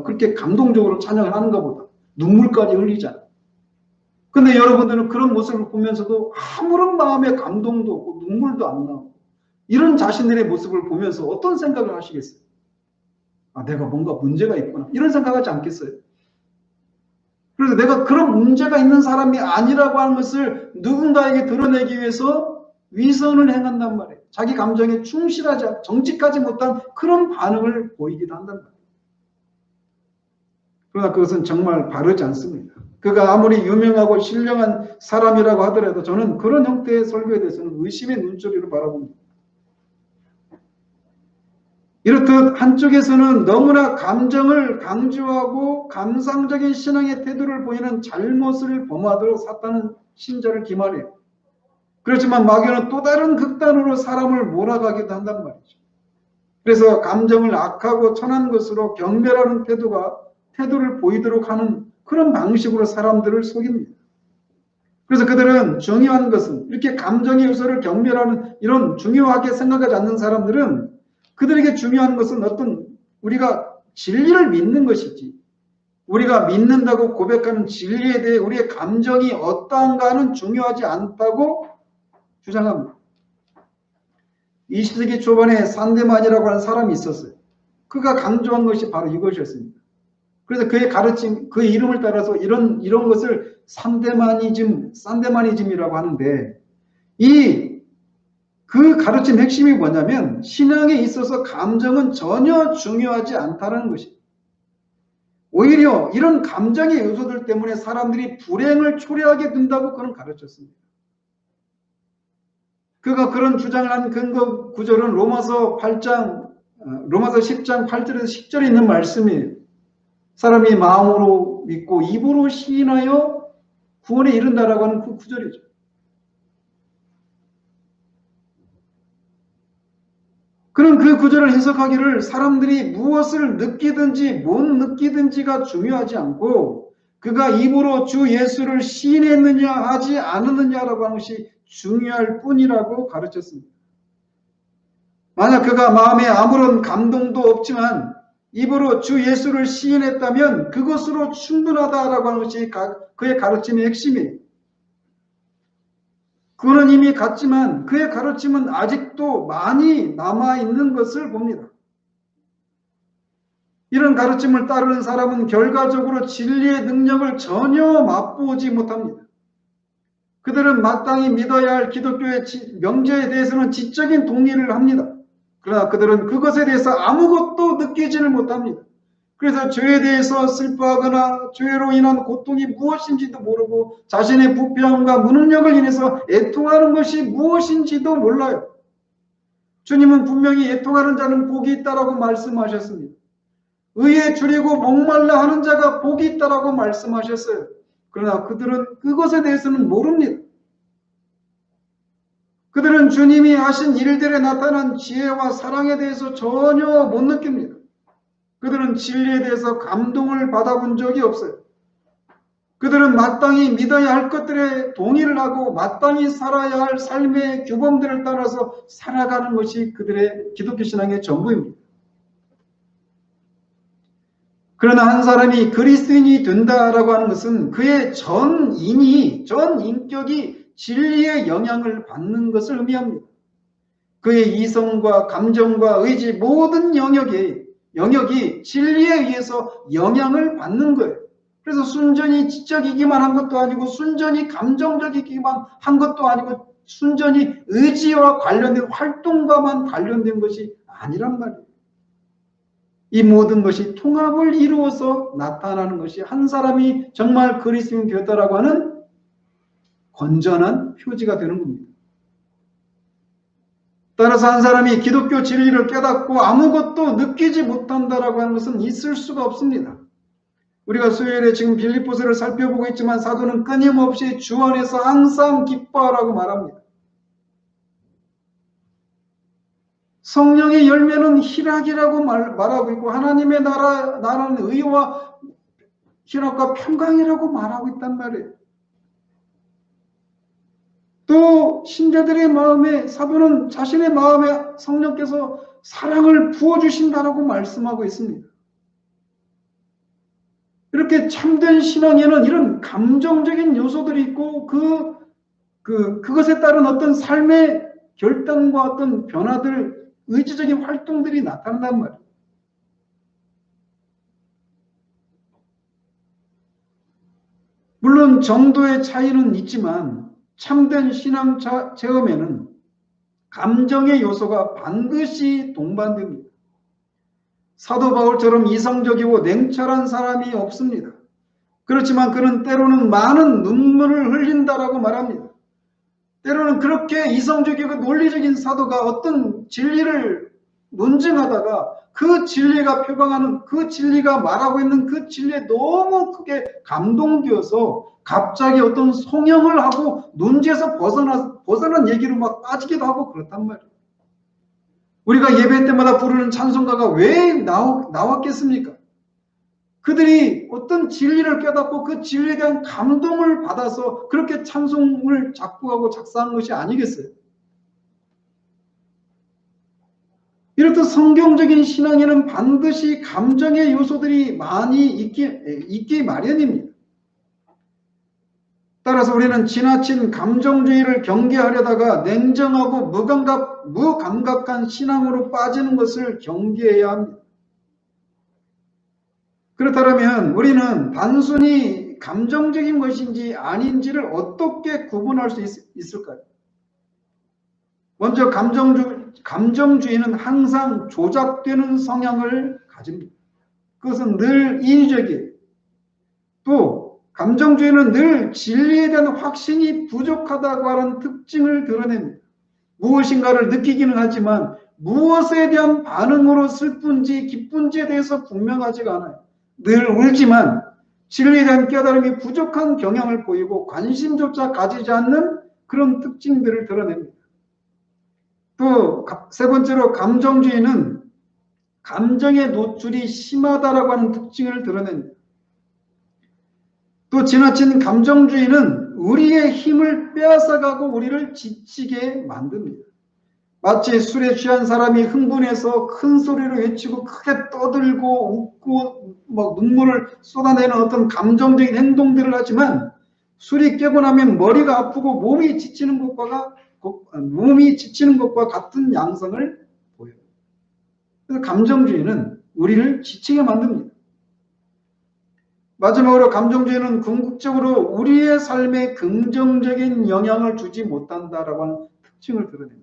그렇게 감동적으로 찬양을 하는가 보다. 눈물까지 흘리잖아. 근데 여러분들은 그런 모습을 보면서도 아무런 마음의 감동도 없고 눈물도 안 나오고 이런 자신들의 모습을 보면서 어떤 생각을 하시겠어요? 내가 뭔가 문제가 있구나. 이런 생각하지 않겠어요? 그래서 내가 그런 문제가 있는 사람이 아니라고 하는 것을 누군가에게 드러내기 위해서 위선을 행한단 말이에요. 자기 감정에 정직하지 못한 그런 반응을 보이기도 한단 말이에요. 그러나 그것은 정말 바르지 않습니다. 그가 아무리 유명하고 신령한 사람이라고 하더라도 저는 그런 형태의 설교에 대해서는 의심의 눈초리로 바라봅니다. 이렇듯 한쪽에서는 너무나 감정을 강조하고 감상적인 신앙의 태도를 보이는 잘못을 범하도록 사탄은 신자를 기만해요. 그렇지만 마귀는 또 다른 극단으로 사람을 몰아가기도 한단 말이죠. 그래서 감정을 악하고 천한 것으로 경멸하는 태도를 보이도록 하는 그런 방식으로 사람들을 속입니다. 그래서 그들은 중요한 것은 이렇게 감정의 요소를 경멸하는 이런 중요하게 생각하지 않는 사람들은 그들에게 중요한 것은 우리가 진리를 믿는 것이지 우리가 믿는다고 고백하는 진리에 대해 우리의 감정이 어떠한가는 중요하지 않다고 주장합니다. 20세기 초반에 산데만이라고 하는 사람이 있었어요. 그가 강조한 것이 바로 이것이었습니다. 그래서 그의 가르침, 그의 이름을 따라서 이런 것을 산데마니즘이라고 하는데 그 가르침 핵심이 뭐냐면 신앙에 있어서 감정은 전혀 중요하지 않다는 것입니다. 오히려 이런 감정의 요소들 때문에 사람들이 불행을 초래하게 된다고 그는 가르쳤습니다. 그가 그런 주장을 한 근거 구절은 로마서 10장 8절에서 10절에 있는 말씀이에요. 사람이 마음으로 귀로 믿고 입으로 시인하여 구원에 이른다라고 하는 그 구절이죠. 그런 그 구절을 해석하기를 사람들이 무엇을 느끼든지 못 느끼든지가 중요하지 않고 그가 입으로 주 예수를 시인했느냐 하지 않았느냐라고 하는 것이 중요할 뿐이라고 가르쳤습니다. 만약 그가 마음에 아무런 감동도 없지만 입으로 주 예수를 시인했다면 그것으로 충분하다라고 하는 것이 그의 가르침의 핵심이에요. 그는 이미 갔지만 그의 가르침은 아직도 많이 남아있는 것을 봅니다. 이런 가르침을 따르는 사람은 결과적으로 진리의 능력을 전혀 맛보지 못합니다. 그들은 마땅히 믿어야 할 기독교의 명제에 대해서는 지적인 동의를 합니다. 그러나 그들은 그것에 대해서 아무것도 느끼지를 못합니다. 그래서 죄에 대해서 슬퍼하거나 죄로 인한 고통이 무엇인지도 모르고 자신의 부패함과 무능력을 인해서 애통하는 것이 무엇인지도 몰라요. 주님은 분명히 애통하는 자는 복이 있다라고 말씀하셨습니다. 의에 줄이고 목말라 하는 자가 복이 있다라고 말씀하셨어요. 그러나 그들은 그것에 대해서는 모릅니다. 그들은 주님이 하신 일들에 나타난 지혜와 사랑에 대해서 전혀 못 느낍니다. 그들은 진리에 대해서 감동을 받아본 적이 없어요. 그들은 마땅히 믿어야 할 것들에 동의를 하고 마땅히 살아야 할 삶의 규범들을 따라서 살아가는 것이 그들의 기독교 신앙의 전부입니다. 그러나 한 사람이 그리스도인이 된다라고 하는 것은 그의 전 인격이 진리의 영향을 받는 것을 의미합니다. 그의 이성과 감정과 의지 모든 영역이 진리에 의해서 영향을 받는 거예요. 그래서 순전히 지적이기만 한 것도 아니고 순전히 감정적이기만 한 것도 아니고 순전히 의지와 관련된 활동과만 관련된 것이 아니란 말이에요. 이 모든 것이 통합을 이루어서 나타나는 것이 한 사람이 정말 그리스도인 되었다라고 하는 건전한 표지가 되는 겁니다. 따라서 한 사람이 기독교 진리를 깨닫고 아무것도 느끼지 못한다라고 하는 것은 있을 수가 없습니다. 우리가 수요일에 지금 빌립보서를 살펴보고 있지만 사도는 끊임없이 주 안에서 항상 기뻐하라고 말합니다. 성령의 열매는 희락이라고 말하고 있고 하나님의 나라는 의와 희락과 평강이라고 말하고 있단 말이에요. 또 신자들의 마음에 사도는 자신의 마음에 성령께서 사랑을 부어주신다라고 말씀하고 있습니다. 이렇게 참된 신앙에는 이런 감정적인 요소들이 있고 그것에 따른 어떤 삶의 결단과 어떤 변화들, 의지적인 활동들이 나타난단 말이에요. 물론 정도의 차이는 있지만 참된 신앙 체험에는 감정의 요소가 반드시 동반됩니다. 사도 바울처럼 이성적이고 냉철한 사람이 없습니다. 그렇지만 그는 때로는 많은 눈물을 흘린다라고 말합니다. 때로는 그렇게 이성적이고 논리적인 사도가 어떤 진리를 논증하다가 그 진리가 표방하는 그 진리가 말하고 있는 그 진리에 너무 크게 감동되어서 갑자기 어떤 송영을 하고 논지에서 벗어난 얘기로 막 빠지기도 하고 그렇단 말이에요. 우리가 예배 때마다 부르는 찬송가가 왜 나왔겠습니까? 그들이 어떤 진리를 깨닫고 그 진리에 대한 감동을 받아서 그렇게 찬송을 작곡하고 작사한 것이 아니겠어요? 이렇듯 성경적인 신앙에는 반드시 감정의 요소들이 많이 있기 마련입니다. 따라서 우리는 지나친 감정주의를 경계하려다가 냉정하고 무감각한 신앙으로 빠지는 것을 경계해야 합니다. 그렇다면 우리는 단순히 감정적인 것인지 아닌지를 어떻게 구분할 수 있을까요? 먼저 감정주의는 항상 조작되는 성향을 가집니다. 그것은 늘 인위적이에요. 또 감정주의는 늘 진리에 대한 확신이 부족하다고 하는 특징을 드러냅니다. 무엇인가를 느끼기는 하지만 무엇에 대한 반응으로 슬픈지 기쁜지에 대해서 분명하지가 않아요. 늘 울지만 진리에 대한 깨달음이 부족한 경향을 보이고 관심조차 가지지 않는 그런 특징들을 드러냅니다. 또 세 번째로 감정주의는 감정의 노출이 심하다라고 하는 특징을 드러냅니다. 또 지나친 감정주의는 우리의 힘을 빼앗아가고 우리를 지치게 만듭니다. 마치 술에 취한 사람이 흥분해서 큰 소리로 외치고 크게 떠들고 웃고 눈물을 쏟아내는 어떤 감정적인 행동들을 하지만 술이 깨고 나면 머리가 아프고 몸이 지치는 것과 같은 양상을 보여요. 그래서 감정주의는 우리를 지치게 만듭니다. 마지막으로 감정주의는 궁극적으로 우리의 삶에 긍정적인 영향을 주지 못한다라고 하는 특징을 드러냅니다.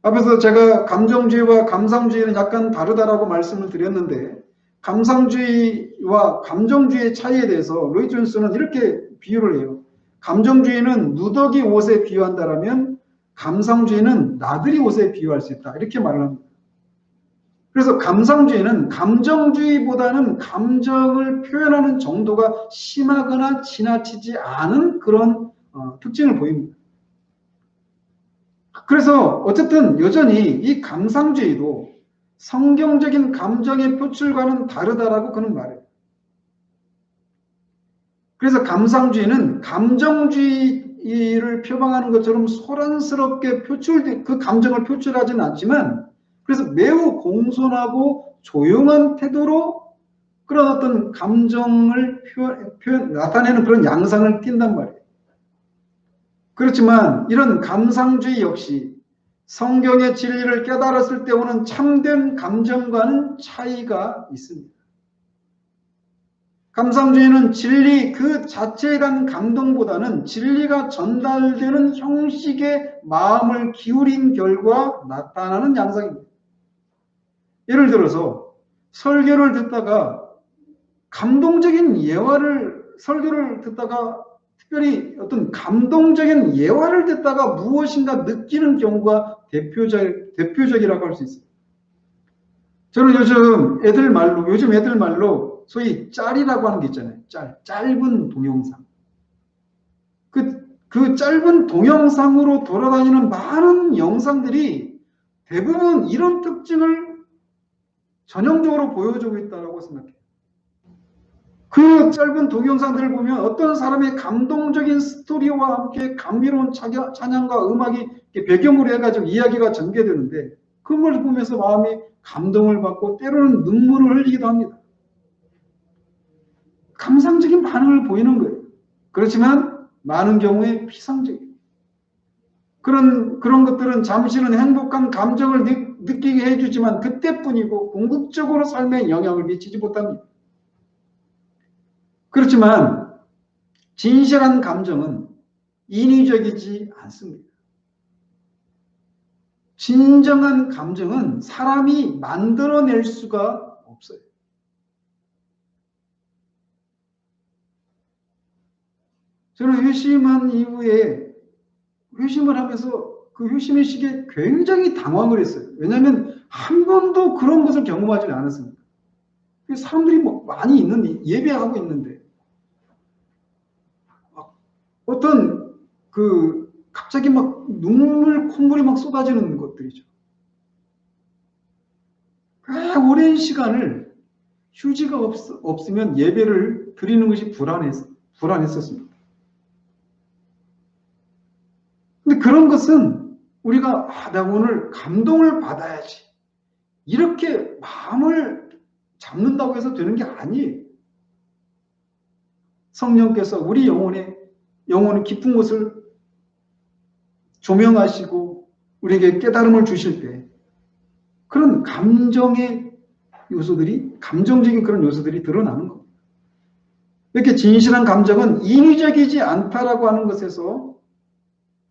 앞에서 제가 감정주의와 감상주의는 약간 다르다라고 말씀을 드렸는데, 감상주의와 감정주의의 차이에 대해서 로이 존스는 이렇게 비유를 해요. 감정주의는 누더기 옷에 비유한다라면 감상주의는 나들이 옷에 비유할 수 있다, 이렇게 말을 합니다. 그래서 감상주의는 감정주의보다는 감정을 표현하는 정도가 심하거나 지나치지 않은 그런 특징을 보입니다. 그래서 어쨌든 여전히 이 감상주의도 성경적인 감정의 표출과는 다르다라고 그는 말해요. 그래서 감상주의는 감정주의를 표방하는 것처럼 소란스럽게 그 감정을 표출하지는 않지만, 그래서 매우 공손하고 조용한 태도로 그런 어떤 감정을 나타내는 그런 양상을 띈단 말이에요. 그렇지만 이런 감상주의 역시 성경의 진리를 깨달았을 때 오는 참된 감정과는 차이가 있습니다. 감상주의는 진리 그 자체에 대한 감동보다는 진리가 전달되는 형식에 마음을 기울인 결과 나타나는 양상입니다. 예를 들어서 설교를 듣다가 설교를 듣다가 특별히 어떤 감동적인 예화를 듣다가 무엇인가 느끼는 경우가 대표적이라고 할 수 있습니다. 저는 요즘 애들 말로 소위 짤이라고 하는 게 있잖아요. 짧은 동영상. 그 짧은 동영상으로 돌아다니는 많은 영상들이 대부분 이런 특징을 전형적으로 보여주고 있다고 생각해요. 그 짧은 동영상들을 보면 어떤 사람의 감동적인 스토리와 함께 감미로운 찬양과 음악이 배경으로 해가지고 이야기가 전개되는데, 그걸 보면서 마음이 감동을 받고 때로는 눈물을 흘리기도 합니다. 감상적인 반응을 보이는 거예요. 그렇지만 많은 경우에 피상적이에요. 그런 것들은 잠시는 행복한 감정을 느끼게 해주지만 그때뿐이고 궁극적으로 삶에 영향을 미치지 못합니다. 그렇지만 진실한 감정은 인위적이지 않습니다. 진정한 감정은 사람이 만들어낼 수가 없어요. 저는 회심한 이후에 회심을 하면서 그 회심의 시기에 굉장히 당황을 했어요. 왜냐하면 한 번도 그런 것을 경험하지 않았습니다. 사람들이 많이 있는데, 예배하고 있는데 어떤 갑자기 콧물이 쏟아지는 것들이죠. 오랜 시간을 휴지가 없으면 예배를 드리는 것이 불안했었습니다. 근데 그런 것은 우리가 내가 오늘 감동을 받아야지 이렇게 마음을 잡는다고 해서 되는 게 아니에요. 성령께서 우리 영혼의 깊은 곳을 조명하시고 우리에게 깨달음을 주실 때 그런 감정적인 그런 요소들이 드러나는 겁니다. 이렇게 진실한 감정은 인위적이지 않다라고 하는 것에서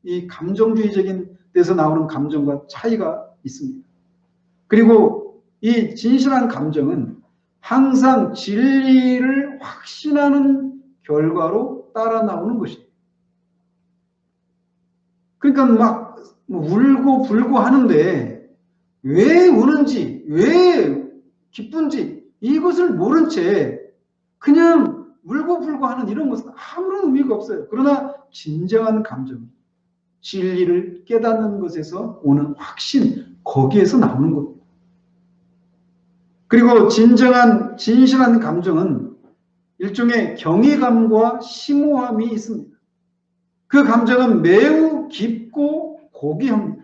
이 감정주의적인 데서 나오는 감정과 차이가 있습니다. 그리고 이 진실한 감정은 항상 진리를 확신하는 결과로 따라 나오는 것입니다. 그러니까 울고 불고 하는데 왜 우는지, 왜 기쁜지 이것을 모른 채 그냥 울고불고 하는 이런 것은 아무런 의미가 없어요. 그러나 진정한 감정, 진리를 깨닫는 것에서 오는 확신, 거기에서 나오는 겁니다. 그리고 진실한 감정은 일종의 경외감과 심오함이 있습니다. 그 감정은 매우 깊고 고귀합니다.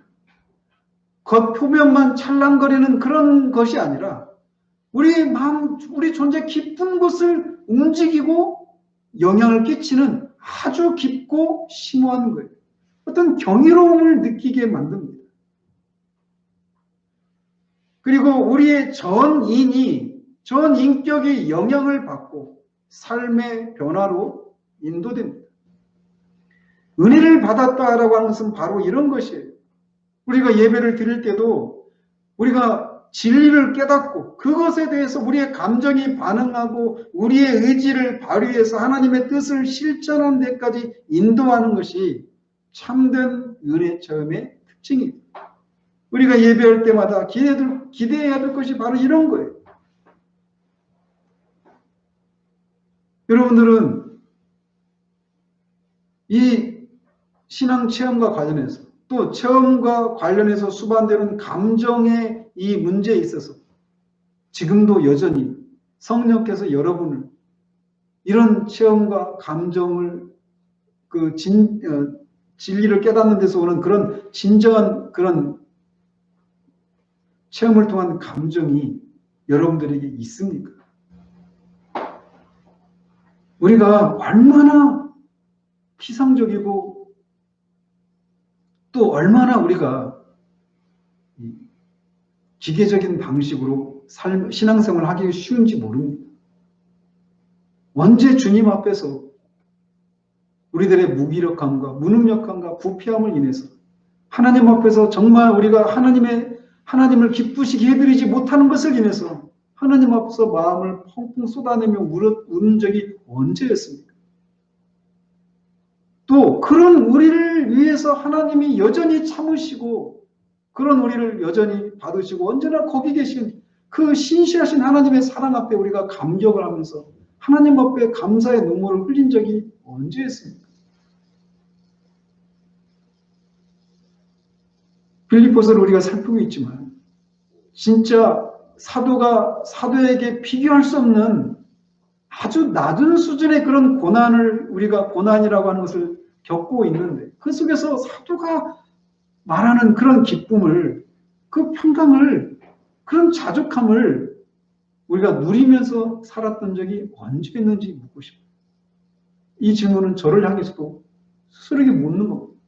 겉표면만 찰랑거리는 그런 것이 아니라 우리 마음, 우리 존재 깊은 곳을 움직이고 영향을 끼치는 아주 깊고 심오한 거예요. 어떤 경이로움을 느끼게 만듭니다. 그리고 우리의 전 인격이 영향을 받고 삶의 변화로 인도됩니다. 은혜를 받았다라고 하는 것은 바로 이런 것이에요. 우리가 예배를 드릴 때도 우리가 진리를 깨닫고 그것에 대해서 우리의 감정이 반응하고 우리의 의지를 발휘해서 하나님의 뜻을 실천하는 데까지 인도하는 것이 참된 은혜 체험의 특징입니다. 우리가 예배할 때마다 기대해야 될 것이 바로 이런 거예요. 여러분들은 이 신앙 체험과 관련해서 또 체험과 관련해서 수반되는 감정의 이 문제에 있어서 지금도 여전히 성령께서 여러분을 이런 체험과 감정을 진리를 깨닫는 데서 오는 그런 진정한 그런 체험을 통한 감정이 여러분들에게 있습니까? 우리가 얼마나 피상적이고 또 얼마나 우리가 기계적인 방식으로 신앙생활을 하기 쉬운지 모릅니다. 언제 주님 앞에서 우리들의 무기력함과 무능력함과 부패함을 인해서 하나님 앞에서 정말 우리가 하나님을 기쁘시게 해드리지 못하는 것을 인해서 하나님 앞에서 마음을 펑펑 쏟아내며 우는 적이 언제였습니까? 또 그런 우리를 위해서 하나님이 여전히 참으시고 그런 우리를 여전히 받으시고 언제나 거기 계신 그 신실하신 하나님의 사랑 앞에 우리가 감격을 하면서 하나님 앞에 감사의 눈물을 흘린 적이 언제였습니까? 빌립보서를 우리가 살피고 있지만 진짜 사도에게 비교할 수 없는 아주 낮은 수준의 그런 고난을 우리가 고난이라고 하는 것을 겪고 있는데 그 속에서 사도가 말하는 그런 기쁨을, 그 평강을, 그런 자족함을 우리가 누리면서 살았던 적이 언제 있는지 묻고 싶어요. 이 질문은 저를 향해서도 스스로에게 묻는 겁니다.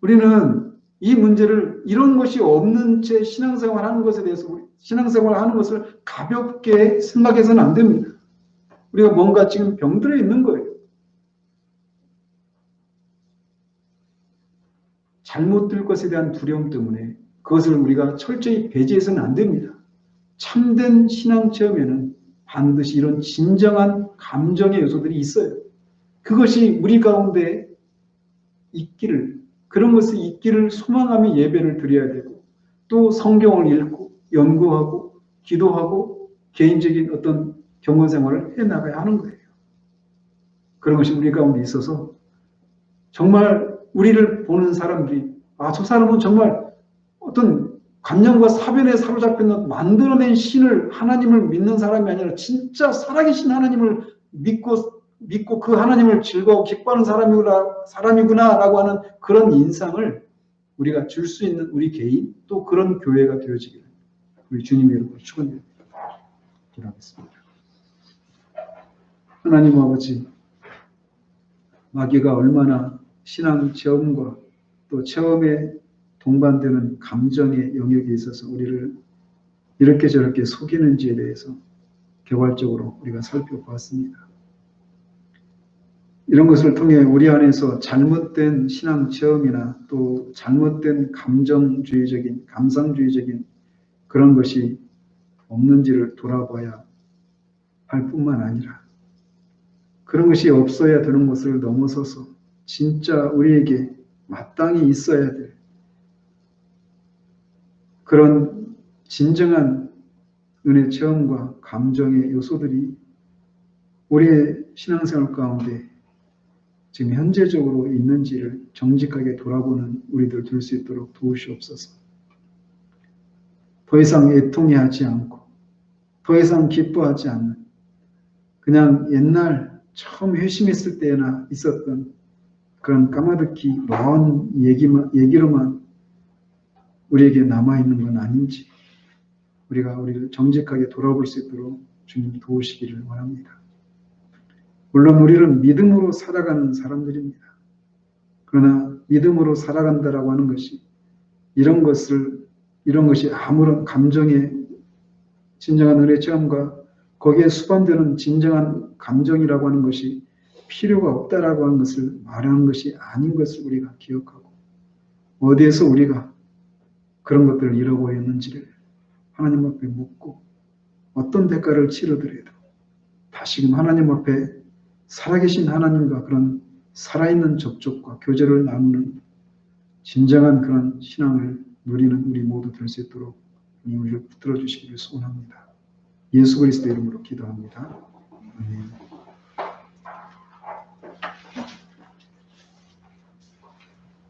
우리는 이 문제를 이런 것이 없는 채 신앙생활하는 것에 대해서 신앙생활하는 것을 가볍게 생각해서는 안 됩니다. 우리가 뭔가 지금 병들어 있는 거예요. 잘못될 것에 대한 두려움 때문에 그것을 우리가 철저히 배제해서는 안 됩니다. 참된 신앙 체험에는 반드시 이런 진정한 감정의 요소들이 있어요. 그것이 우리 가운데 있기를, 그런 것이 있기를 소망하며 예배를 드려야 되고 또 성경을 읽고 연구하고 기도하고 개인적인 어떤 경건 생활을 해나가야 하는 거예요. 그런 것이 우리 가운데 있어서 정말 우리를 보는 사람들이 저 사람은 정말 어떤 관념과 사변에 사로잡혀 만들어낸 신을, 하나님을 믿는 사람이 아니라 진짜 살아계신 하나님을 믿고 그 하나님을 즐거워 기뻐하는 사람이구나라고 하는 그런 인상을 우리가 줄 수 있는 우리 개인 또 그런 교회가 되어지기를 우리 주님 이름으로 축원드립니다. 기도하겠습니다. 하나님 아버지, 마귀가 얼마나 신앙 체험과 또 체험에 동반되는 감정의 영역에 있어서 우리를 이렇게 저렇게 속이는지에 대해서 개괄적으로 우리가 살펴보았습니다. 이런 것을 통해 우리 안에서 잘못된 신앙 체험이나 또 잘못된 감정주의적인, 감상주의적인 그런 것이 없는지를 돌아봐야 할 뿐만 아니라 그런 것이 없어야 되는 것을 넘어서서 진짜 우리에게 마땅히 있어야 될 그런 진정한 은혜 체험과 감정의 요소들이 우리의 신앙생활 가운데 지금 현재적으로 있는지를 정직하게 돌아보는 우리들 될 수 있도록 도우시옵소서. 더 이상 애통해하지 않고 더 이상 기뻐하지 않는 그냥 옛날 처음 회심했을 때나 있었던 그런 까마득히 먼 얘기로만 우리에게 남아있는 건 아닌지 우리가 우리를 정직하게 돌아볼 수 있도록 주님 도우시기를 원합니다. 물론 우리는 믿음으로 살아가는 사람들입니다. 그러나 믿음으로 살아간다라고 하는 것이 이런 것이 아무런 감정의 진정한 은혜 체험과 거기에 수반되는 진정한 감정이라고 하는 것이 필요가 없다라고 하는 것을 말하는 것이 아닌 것을 우리가 기억하고 어디에서 우리가 그런 것들을 잃어버렸는지를 하나님 앞에 묻고 어떤 대가를 치르더라도 다시금 하나님 앞에 살아계신 하나님과 그런 살아있는 접촉과 교제를 나누는 진정한 그런 신앙을 누리는 우리 모두 될 수 있도록 우리를 붙들어 주시기를 소원합니다. 예수 그리스도 이름으로 기도합니다. 아멘.